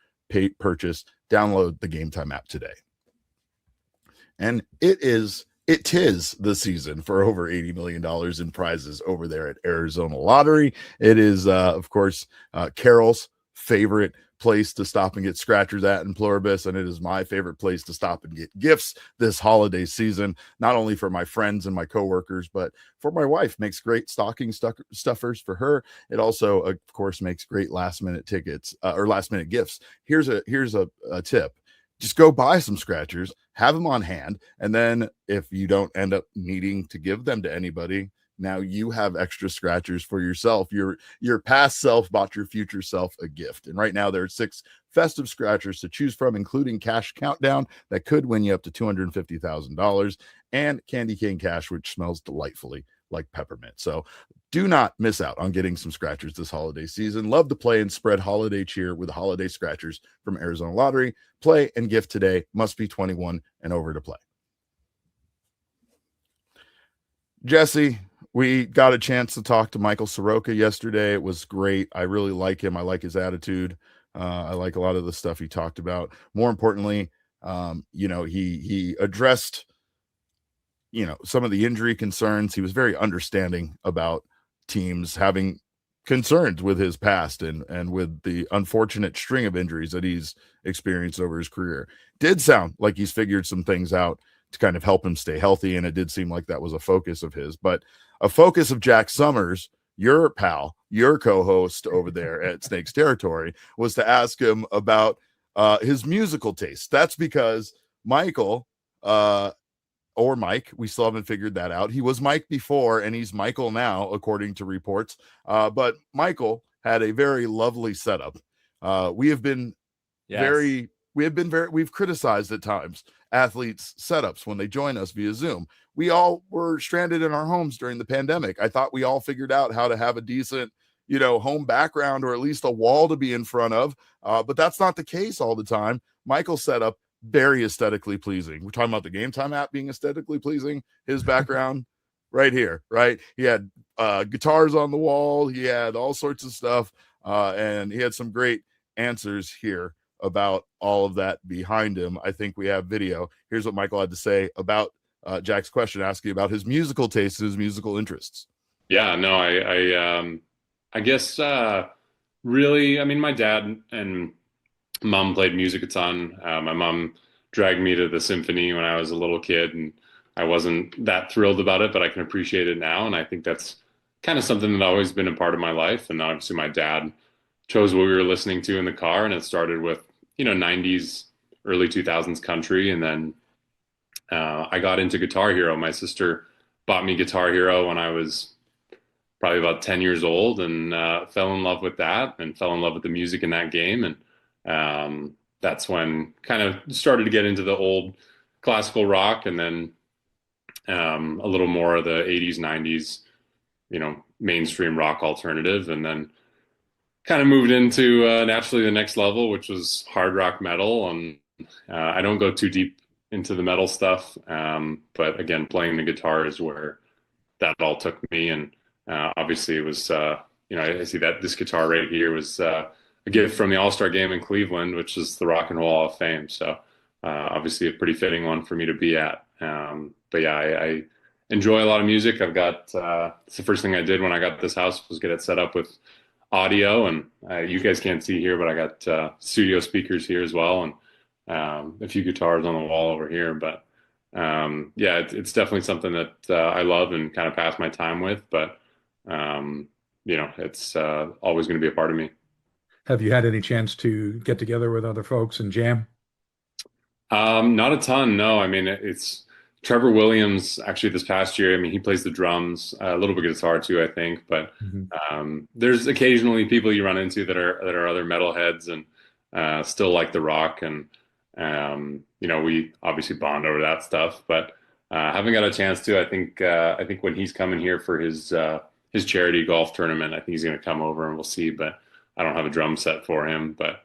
purchase. Download the Game Time app today. And it is the season for over $80 million in prizes over there at Arizona Lottery. It is, of course, Carol's favorite place to stop and get scratchers at in Pluribus, and it is my favorite place to stop and get gifts this holiday season, not only for my friends and my coworkers, but for my wife. Makes great stocking stuffers for her. It also, of course, makes great last-minute tickets or last-minute gifts. Here's a tip. Just go buy some scratchers, have them on hand, and then if you don't end up needing to give them to anybody, now you have extra scratchers for yourself. Your past self bought your future self a gift. And right now there are 6 festive scratchers to choose from, including Cash Countdown that could win you up to $250,000, and Candy Cane Cash, which smells delightfully like peppermint. So do not miss out on getting some scratchers this holiday season. Love to play and spread holiday cheer with holiday scratchers from Arizona Lottery. Play and gift today. Must be 21 and over to play. Jesse, we got a chance to talk to Michael Soroka yesterday. It was great. I really like him. I like his attitude. I like a lot of the stuff he talked about. More importantly, he addressed, some of the injury concerns. He was very understanding about teams having concerns with his past and with the unfortunate string of injuries that he's experienced over his career. Did sound like he's figured some things out to kind of help him stay healthy, and it did seem like that was a focus of his. But a focus of Jack Summers, your pal, your co-host over there at Snakes Territory, was to ask him about his musical taste. That's because Michael, or Mike, we still haven't figured that out. He was Mike before, and he's Michael now, according to reports. But Michael had a very lovely setup. We've criticized at times athletes' setups when they join us via Zoom. We all were stranded in our homes during the pandemic. I thought we all figured out how to have a decent, home background or at least a wall to be in front of. But that's not the case all the time. Michael's setup, very aesthetically pleasing. We're talking about the Game Time app being aesthetically pleasing. His background right here, right? He had guitars on the wall. He had all sorts of stuff. And he had some great answers here about all of that behind him. I think we have video. Here's what Michael had to say about Jack's question, asking about his musical tastes, his musical interests. Yeah, no, I guess really, my dad and mom played music a ton. My mom dragged me to the symphony when I was a little kid, and I wasn't that thrilled about it, but I can appreciate it now. And I think that's kind of something that always been a part of my life. And obviously my dad chose what we were listening to in the car, and it started with, 90s, early 2000s country. And then I got into Guitar Hero. My sister bought me Guitar Hero when I was probably about 10 years old, and fell in love with that and fell in love with the music in that game. And that's when kind of started to get into the old classical rock, and then a little more of the 80s, 90s, mainstream rock alternative. And then kind of moved into naturally the next level, which was hard rock metal. And I don't go too deep into the metal stuff. But again, playing the guitar is where that all took me. And obviously it was, I see that this guitar right here was a gift from the All-Star game in Cleveland, which is the Rock and Roll Hall of Fame. So obviously a pretty fitting one for me to be at. But yeah, I enjoy a lot of music. I've got, it's the first thing I did when I got this house was get it set up with audio. And you guys can't see here, but I got studio speakers here as well. And a few guitars on the wall over here. But yeah, it's definitely something that I love and kind of pass my time with. But, it's always going to be a part of me. Have you had any chance to get together with other folks and jam? Not a ton, no. I mean, it's Trevor Williams actually this past year. I mean, he plays the drums, a little bit of guitar too, I think. But there's occasionally people you run into that are other metalheads and still like the rock, and we obviously bond over that stuff. But haven't got a chance to. I think when he's coming here for his charity golf tournament, I think he's going to come over and we'll see. But I don't have a drum set for him. But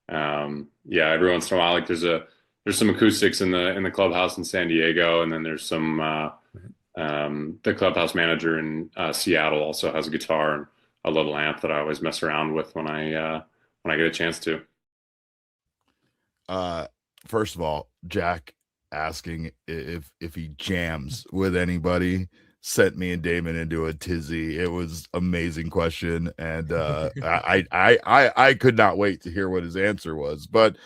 yeah, every once in a while, like there's some acoustics in the clubhouse in San Diego, and then there's some the clubhouse manager in Seattle also has a guitar and a little amp that I always mess around with when I get a chance to. First of all, Jack asking if he jams with anybody sent me and Damon into a tizzy. It was amazing question, and I could not wait to hear what his answer was. But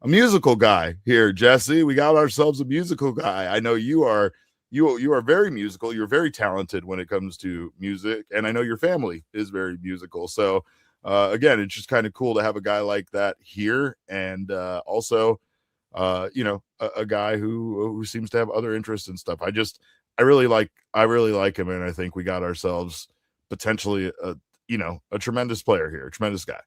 a musical guy here, Jesse. We got ourselves a musical guy. I know you are very musical. You're very talented when it comes to music, and I know your family is very musical. So again, it's just kind of cool to have a guy like that here, and also a guy who seems to have other interests and stuff. I really like him, and I think we got ourselves potentially a tremendous player here, a tremendous guy.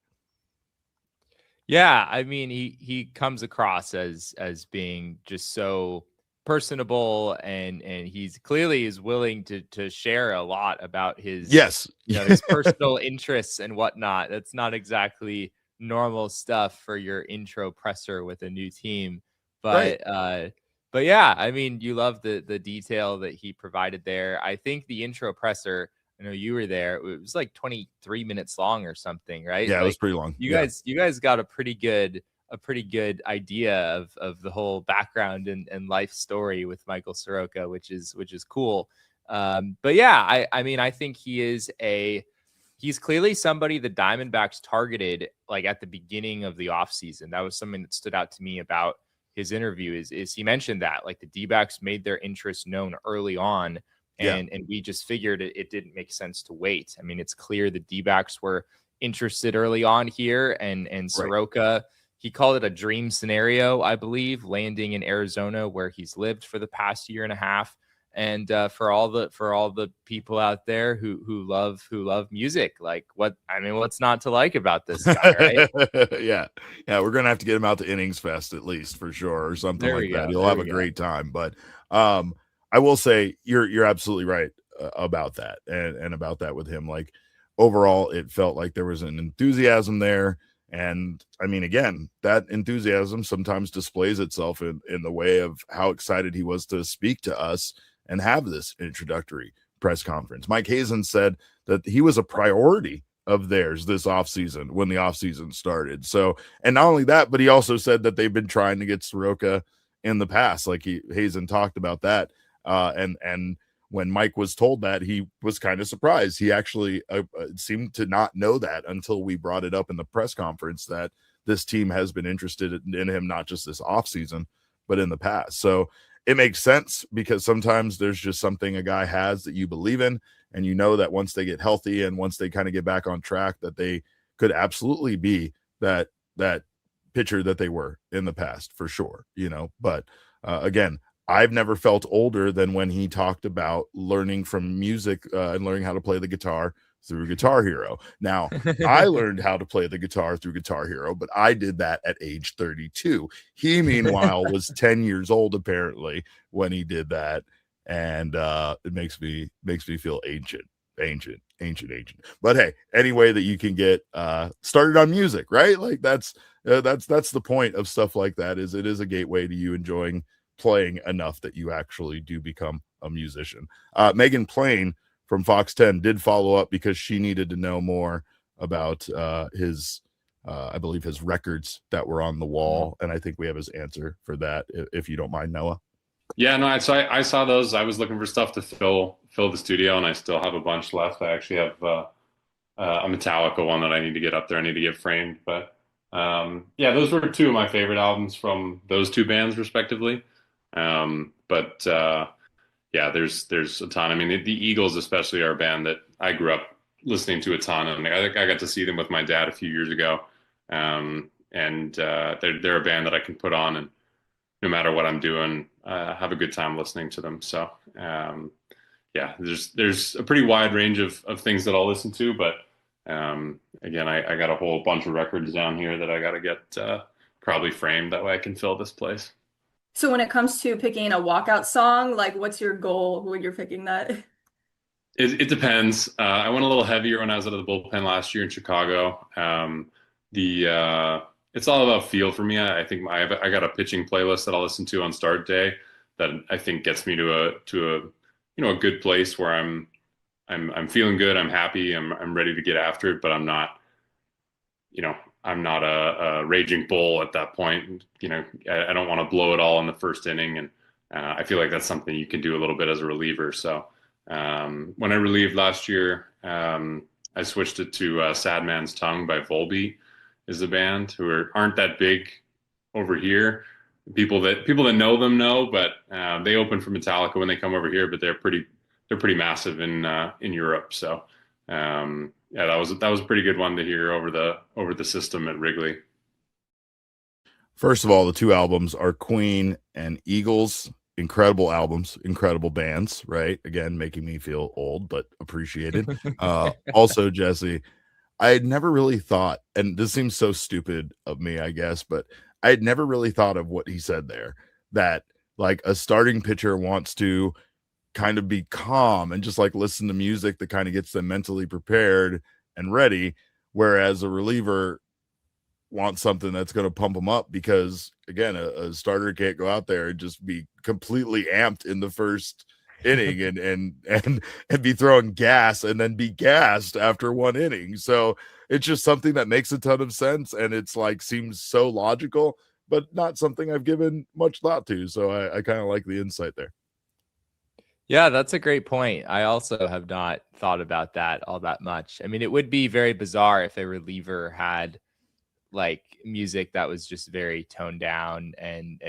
Yeah, I mean, he comes across as being just so personable, and he's clearly is willing to share a lot about his his personal interests and whatnot. That's not exactly normal stuff for your intro presser with a new team, but right. But yeah, I mean, you love the detail that he provided there. I think the intro presser, I know you were there, it was like 23 minutes long or something, right? Yeah, it was pretty long. You guys got a pretty good idea of the whole background and life story with Michael Soroka, which is cool. But yeah, I mean, I think he's clearly somebody the Diamondbacks targeted like at the beginning of the offseason. That was something that stood out to me about his interview is he mentioned that like the D-backs made their interest known early on, and we just figured it didn't make sense to wait. I mean, it's clear the D-backs were interested early on here, and Soroka, right. He called it a dream scenario, I believe, landing in Arizona where he's lived for the past year and a half. And for all the people out there who love music, like what's not to like about this guy, right? yeah, we're gonna have to get him out to Innings Fest at least for sure, or something there like that. He'll have a great time. But I will say you're absolutely right about that, and about that with him. Like overall, it felt like there was an enthusiasm there. And I mean, again, that enthusiasm sometimes displays itself in the way of how excited he was to speak to us and have this introductory press conference. Mike Hazen said that he was a priority of theirs this offseason when the offseason started. So, and not only that, but he also said that they've been trying to get Soroka in the past. Like Hazen talked about that. And when Mike was told that, he was kind of surprised. He actually seemed to not know that until we brought it up in the press conference that this team has been interested in him, not just this offseason, but in the past. So it makes sense because sometimes there's just something a guy has that you believe in, and you know that once they get healthy and once they kind of get back on track, that they could absolutely be that pitcher that they were in the past for sure, But again, I've never felt older than when he talked about learning from music and learning how to play the guitar through Guitar Hero. Now, I learned how to play the guitar through Guitar Hero, but I did that at age 32. He, meanwhile, was 10 years old, apparently, when he did that. And it makes me feel ancient. But hey, any way that you can get started on music, right? Like that's the point of stuff like that, is it is a gateway to you enjoying playing enough that you actually do become a musician. Megan Plain from Fox 10 did follow up because she needed to know more about his I believe his records that were on the wall, and I think we have his answer for that, if you don't mind, Noah. Yeah, no, I saw those. I was looking for stuff to fill the studio, and I still have a bunch left. I actually have a Metallica one that I need to get up there. I need to get framed, but yeah, those were two of my favorite albums from those two bands, respectively. But yeah, there's a ton. I mean, the Eagles especially are a band that I grew up listening to a ton, and I got to see them with my dad a few years ago. And they're a band that I can put on, and no matter what I'm doing, have a good time listening to them. So yeah, there's a pretty wide range of things that I'll listen to, but again, I got a whole bunch of records down here that I got to get probably framed. That way I can fill this place. So when it comes to picking a walkout song, like what's your goal when you're picking that? It depends. I went a little heavier when I was out of the bullpen last year in Chicago. It's all about feel for me. I think I got a pitching playlist that I'll listen to on start day that I think gets me to a good place where I'm feeling good. I'm happy. I'm ready to get after it, but I'm not a raging bull at that point. I don't want to blow it all in the first inning. And I feel like that's something you can do a little bit as a reliever. So when I relieved last year, I switched it to Sad Man's Tongue by Volbeat is the band, who aren't that big over here. People that know them know, but they open for Metallica when they come over here, but they're pretty massive in Europe. So yeah, that was a pretty good one to hear over the system at Wrigley. First of all, the two albums are Queen and Eagles. Incredible albums, incredible bands, right? Again, making me feel old, but appreciated. Also, Jesse, I had never really thought, and this seems so stupid of me, I guess, but I had never really thought of what he said there, that like a starting pitcher wants to kind of be calm and just like listen to music that kind of gets them mentally prepared and ready, whereas a reliever wants something that's going to pump them up, because again, a starter can't go out there and just be completely amped in the first inning and be throwing gas and then be gassed after one inning. So it's just something that makes a ton of sense, and it's like seems so logical, but not something I've given much thought to. So I kind of like the insight there. Yeah, that's a great point. I also have not thought about that all that much. I mean, it would be very bizarre if a reliever had like music that was just very toned down and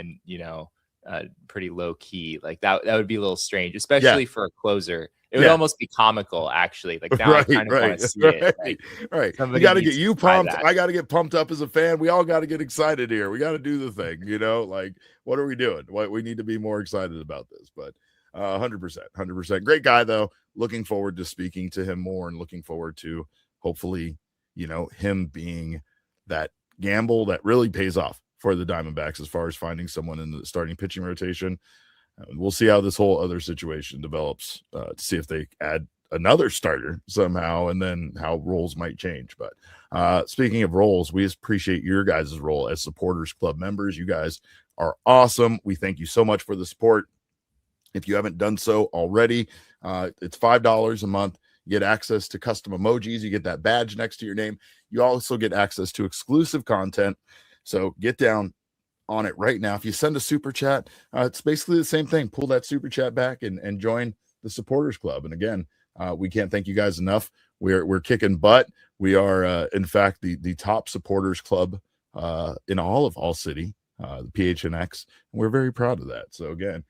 pretty low key. Like that would be a little strange, especially for a closer. It would almost be comical, actually. Like now I kind of want to see it. Like, right. You got to get you pumped. I got to get pumped up as a fan. We all got to get excited here. We got to do the thing, like, what are we doing? We need to be more excited about this, but 100%. Great guy though. Looking forward to speaking to him more, and looking forward to hopefully, him being that gamble that really pays off for the Diamondbacks as far as finding someone in the starting pitching rotation. We'll see how this whole other situation develops to see if they add another starter somehow, and then how roles might change. But speaking of roles, we appreciate your guys' role as supporters club members. You guys are awesome. We thank you so much for the support. If you haven't done so already, it's $5 a month. You get access to custom emojis. You get that badge next to your name. You also get access to exclusive content. So get down on it right now. If you send a super chat, it's basically the same thing. Pull that super chat back and join the supporters club. And again, we can't thank you guys enough. We're kicking butt. We are, in fact, the top supporters club in all city, the PHNX. And we're very proud of that. So again,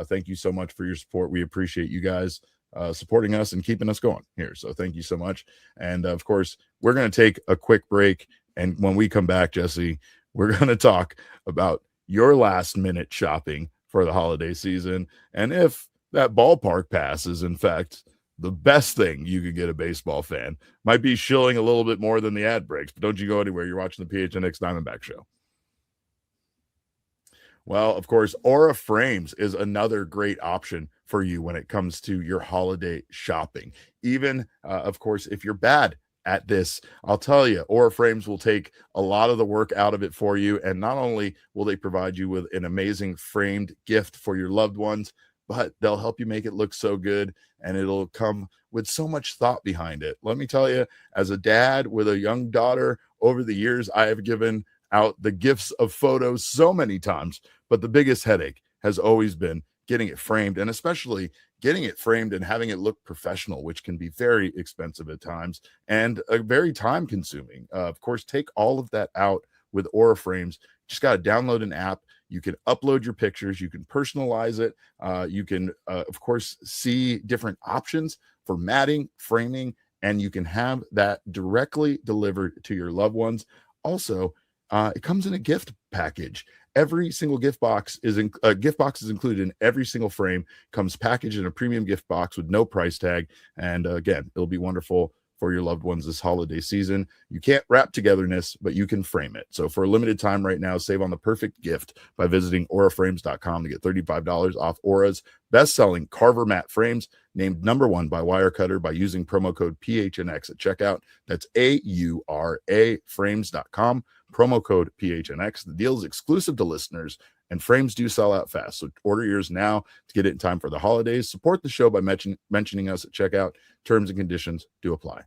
thank you so much for your support. We appreciate you guys supporting us and keeping us going here. So thank you so much. And of course, we're going to take a quick break. And when we come back, Jesse, we're going to talk about your last minute shopping for the holiday season, and if that ballpark pass is in fact the best thing you could get a baseball fan. Might be shilling a little bit more than the ad breaks, but don't you go anywhere. You're watching the PHNX Diamondback show. Well, of course, Aura Frames is another great option for you when it comes to your holiday shopping. Even, of course, if you're bad at this. I'll tell you, Aura Frames will take a lot of the work out of it for you. And not only will they provide you with an amazing framed gift for your loved ones, but they'll help you make it look so good, and it'll come with so much thought behind it. Let me tell you, as a dad with a young daughter, over the years, I have given out the gifts of photos so many times, but the biggest headache has always been getting it framed, and especially getting it framed and having it look professional, which can be very expensive at times and very time consuming. Of course, take all of that out with Aura Frames. Just got to download an app. You can upload your pictures. You can personalize it. You can, of course, see different options for matting, framing, and you can have that directly delivered to your loved ones. Also, it comes in a gift package. Every single gift box is included in every single frame, comes packaged in a premium gift box with no price tag. And again, it'll be wonderful for your loved ones this holiday season. You can't wrap togetherness, but you can frame it. So for a limited time right now, save on the perfect gift by visiting auraframes.com to get $35 off Aura's best-selling Carver matte frames, named #1 by Wirecutter by using promo code PHNX at checkout. That's AURA frames.com, promo code PHNX. The deal is exclusive to listeners, and frames do sell out fast. So order yours now to get it in time for the holidays. Support the show by mentioning us at checkout. Terms and conditions do apply.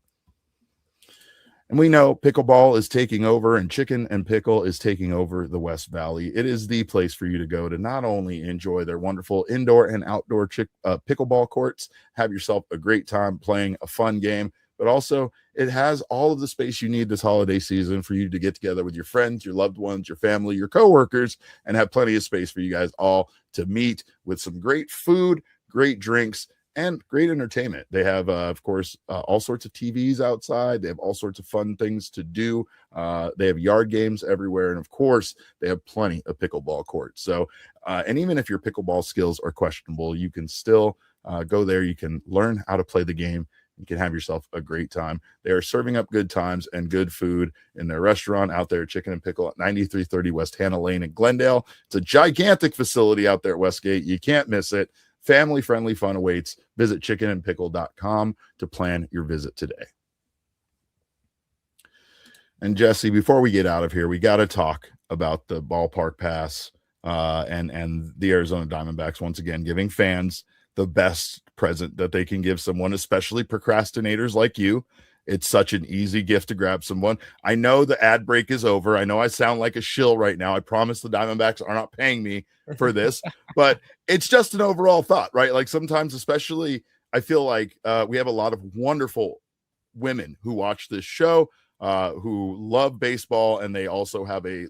And we know pickleball is taking over, and Chicken and Pickle is taking over the West Valley. It is the place for you to go to not only enjoy their wonderful indoor and outdoor pickleball courts, have yourself a great time playing a fun game, but also it has all of the space you need this holiday season for you to get together with your friends, your loved ones, your family, your coworkers, and have plenty of space for you guys all to meet with some great food, great drinks, and great entertainment. They have, of course, all sorts of TVs outside. They have all sorts of fun things to do. They have yard games everywhere. And of course, they have plenty of pickleball courts. So, and even if your pickleball skills are questionable, you can still go there. You can learn how to play the game. You can have yourself a great time. They are serving up good times and good food in their restaurant out there, Chicken and Pickle at 9330 West Hannah Lane in Glendale. It's a gigantic facility out there at Westgate. You can't miss it. Family-friendly fun awaits. Visit chickenandpickle.com to plan your visit today. And Jesse, before we get out of here, we got to talk about the Ballpark Pass and the Arizona Diamondbacks once again giving fans the best present that they can give someone, especially procrastinators like you. It's such an easy gift to grab someone. I know the ad break is over. I know I sound like a shill right now. I promise the Diamondbacks are not paying me for this, but it's just an overall thought, right? Like sometimes, especially, I feel like we have a lot of wonderful women who watch this show, who love baseball, and they also have a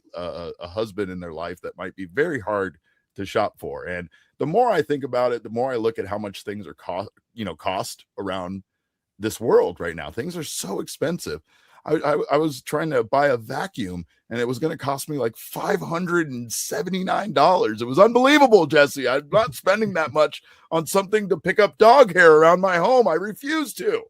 husband in their life that might be very hard to shop for. And the more I think about it, the more I look at how much things are cost around this world right now. Things are so expensive. I was trying to buy a vacuum, and it was going to cost me like $579. It was unbelievable, Jesse. I'm not spending that much on something to pick up dog hair around my home. I refuse to.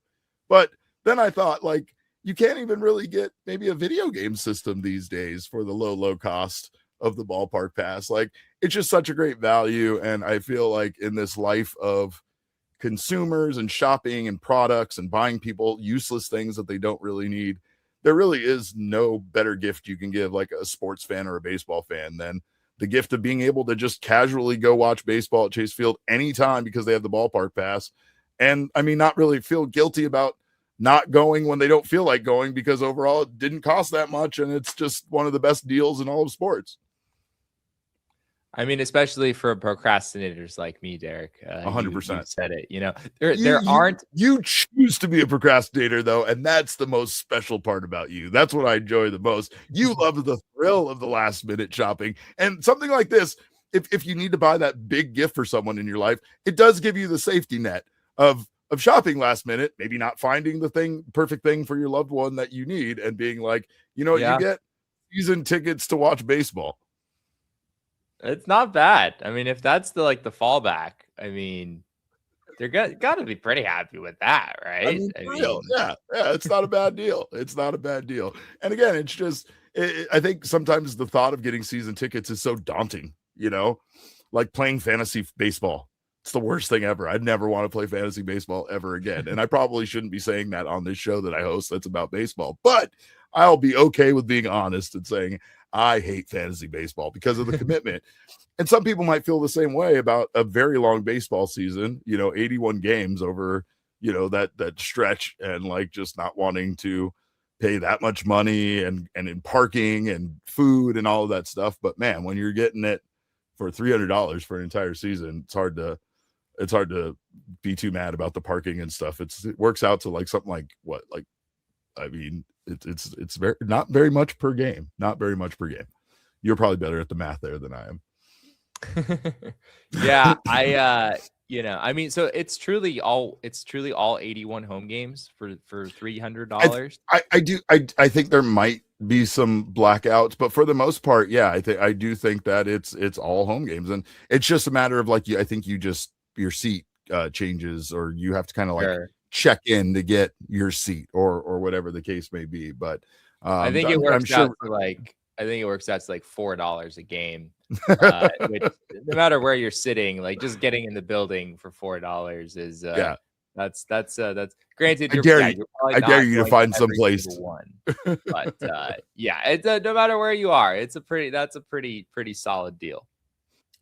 But then I thought, like, you can't even really get maybe a video game system these days for the low cost of the Ballpark Pass. Like, it's just such a great value. And I feel like in this life of consumers and shopping and products and buying people useless things that they don't really need, there really is no better gift you can give like a sports fan or a baseball fan than the gift of being able to just casually go watch baseball at Chase Field anytime because they have the Ballpark Pass. And I mean, not really feel guilty about not going when they don't feel like going, because overall it didn't cost that much. And it's just one of the best deals in all of sports. I mean, especially for procrastinators like me, Derek. 100%. You said it. You know, there aren't. You choose to be a procrastinator, though, and that's the most special part about you. That's what I enjoy the most. You love the thrill of the last minute shopping, and something like this. If you need to buy that big gift for someone in your life, it does give you the safety net of shopping last minute, maybe not finding the perfect thing for your loved one that you need, and being like, you know what, you get season tickets to watch baseball. It's not bad. I mean, if that's the fallback, I mean, they're got to be pretty happy with that, right? I mean, yeah, it's not a bad deal. It's not a bad deal. And again, it's just, I think sometimes the thought of getting season tickets is so daunting, you know, like playing fantasy baseball. it's the worst thing ever. I'd never want to play fantasy baseball ever again. And I probably shouldn't be saying that on this show that I host that's about baseball, but I'll be okay with being honest and saying I hate fantasy baseball because of the commitment. And some people might feel the same way about a very long baseball season, 81 games over, that stretch, and like just not wanting to pay that much money and in parking and food and all of that stuff. But man, when you're getting it for $300 for an entire season, it's hard to be too mad about the parking and stuff. It works out to like something like what? Like, I mean, it's very, not very much per game. Not very much per game. You're probably better at the math there than I am. Yeah, I mean, so it's truly all 81 home games for $300. I think there might be some blackouts, but for the most part, yeah, I do think that it's all home games, and it's just a matter of like I think your seat changes, or you have to kind of like check in to get your seat or whatever the case may be. But I think it works out to like $4 a game. Which, no matter where you're sitting, like just getting in the building for $4 is that's granted. I dare you to find some place. One, but it's no matter where you are, that's a pretty solid deal.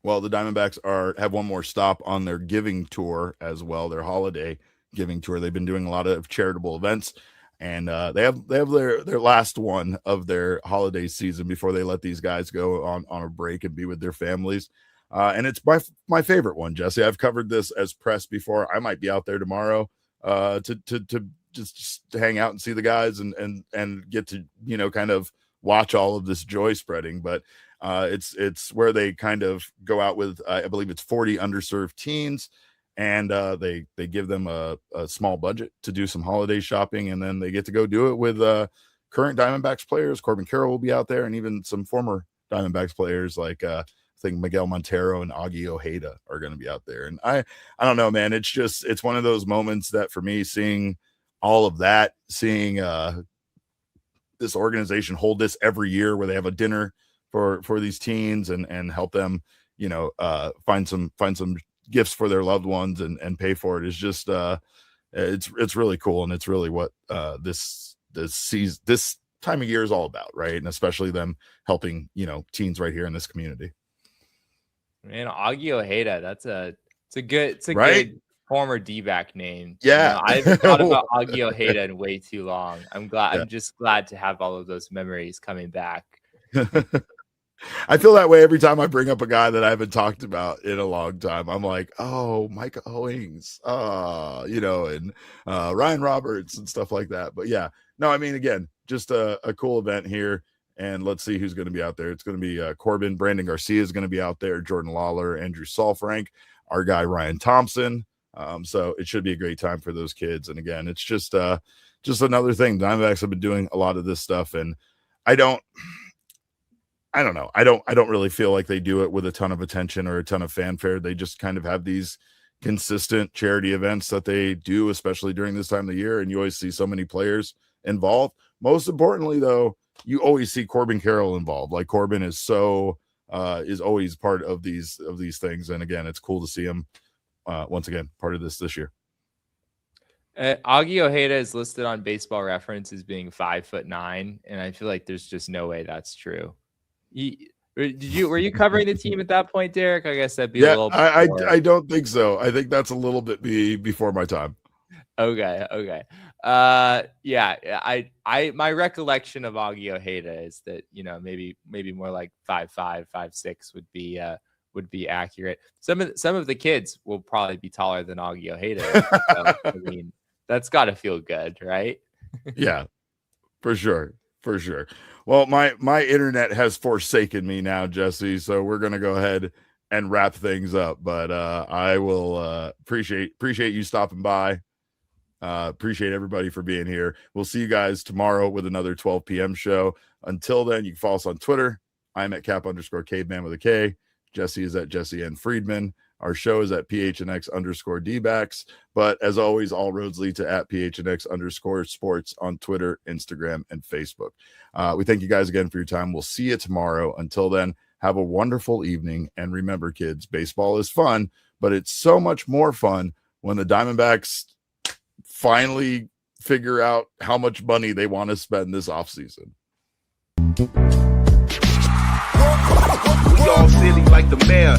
Well, the Diamondbacks have one more stop on their giving tour as well, their holiday giving tour. They've been doing a lot of charitable events. And they have their last one of their holiday season before they let these guys go on a break and be with their families. And it's my favorite one, Jesse. I've covered this as press before. I might be out there tomorrow to just hang out and see the guys and get to kind of watch all of this joy spreading. But it's where they kind of go out with I believe it's 40 underserved teens. And they give them a small budget to do some holiday shopping, and then they get to go do it with current Diamondbacks players. Corbin Carroll will be out there, and even some former Diamondbacks players like I think Miguel Montero and Augie Ojeda are going to be out there. And I don't know, man. It's one of those moments that for me, seeing all of that, seeing this organization hold this every year where they have a dinner for these teens and help them, find some gifts for their loved ones and pay for it is just it's really cool, and it's really what this time of year is all about, right? And especially them helping teens right here in this community. Man, Augie Ojeda, it's a good right? good former D-back name. Yeah, I haven't thought about Augie Ojeda in way too long. I'm just glad to have all of those memories coming back. I feel that way every time I bring up a guy that I haven't talked about in a long time. I'm like, oh, Micah Owings, and Ryan Roberts and stuff like that. But yeah, no, I mean, again, just a cool event here. And let's see who's going to be out there. It's going to be Corbin. Brandon Garcia is going to be out there. Jordan Lawler, Andrew Saalfrank, our guy Ryan Thompson. So it should be a great time for those kids. And again, it's just another thing. Diamondbacks have been doing a lot of this stuff, and I don't know. I don't really feel like they do it with a ton of attention or a ton of fanfare. They just kind of have these consistent charity events that they do, especially during this time of the year. And you always see so many players involved. Most importantly, though, you always see Corbin Carroll involved. Like Corbin is is always part of these things. And again, it's cool to see him once again part of this year. Augie Ojeda is listed on Baseball Reference as being 5'9", and I feel like there's just no way that's true. Were you covering the team at that point, Derek? I guess that'd be a little bit I don't think so. I think that's a little bit before my time. Okay. My recollection of Augie Ojeda is that maybe more like 5'5", 5'6" would be accurate. Some of the kids will probably be taller than Augie Ojeda. So, I mean, that's got to feel good, right? Yeah, for sure. Well, my internet has forsaken me now, Jesse. So we're gonna go ahead and wrap things up. But I will appreciate you stopping by. Appreciate everybody for being here. We'll see you guys tomorrow with another 12 p.m. show. Until then, you can follow us on Twitter. I'm at @cap_caveman with a K. Jesse is at Jesse N. Friedman. Our show is at PHNX _Dbacks. But as always, all roads lead to @PHNX _sports on Twitter, Instagram, and Facebook. We thank you guys again for your time. We'll see you tomorrow. Until then, Have a wonderful evening. And remember, kids, baseball is fun, but it's so much more fun when the Diamondbacks finally figure out how much money they want to spend this offseason. We all silly like the mayor.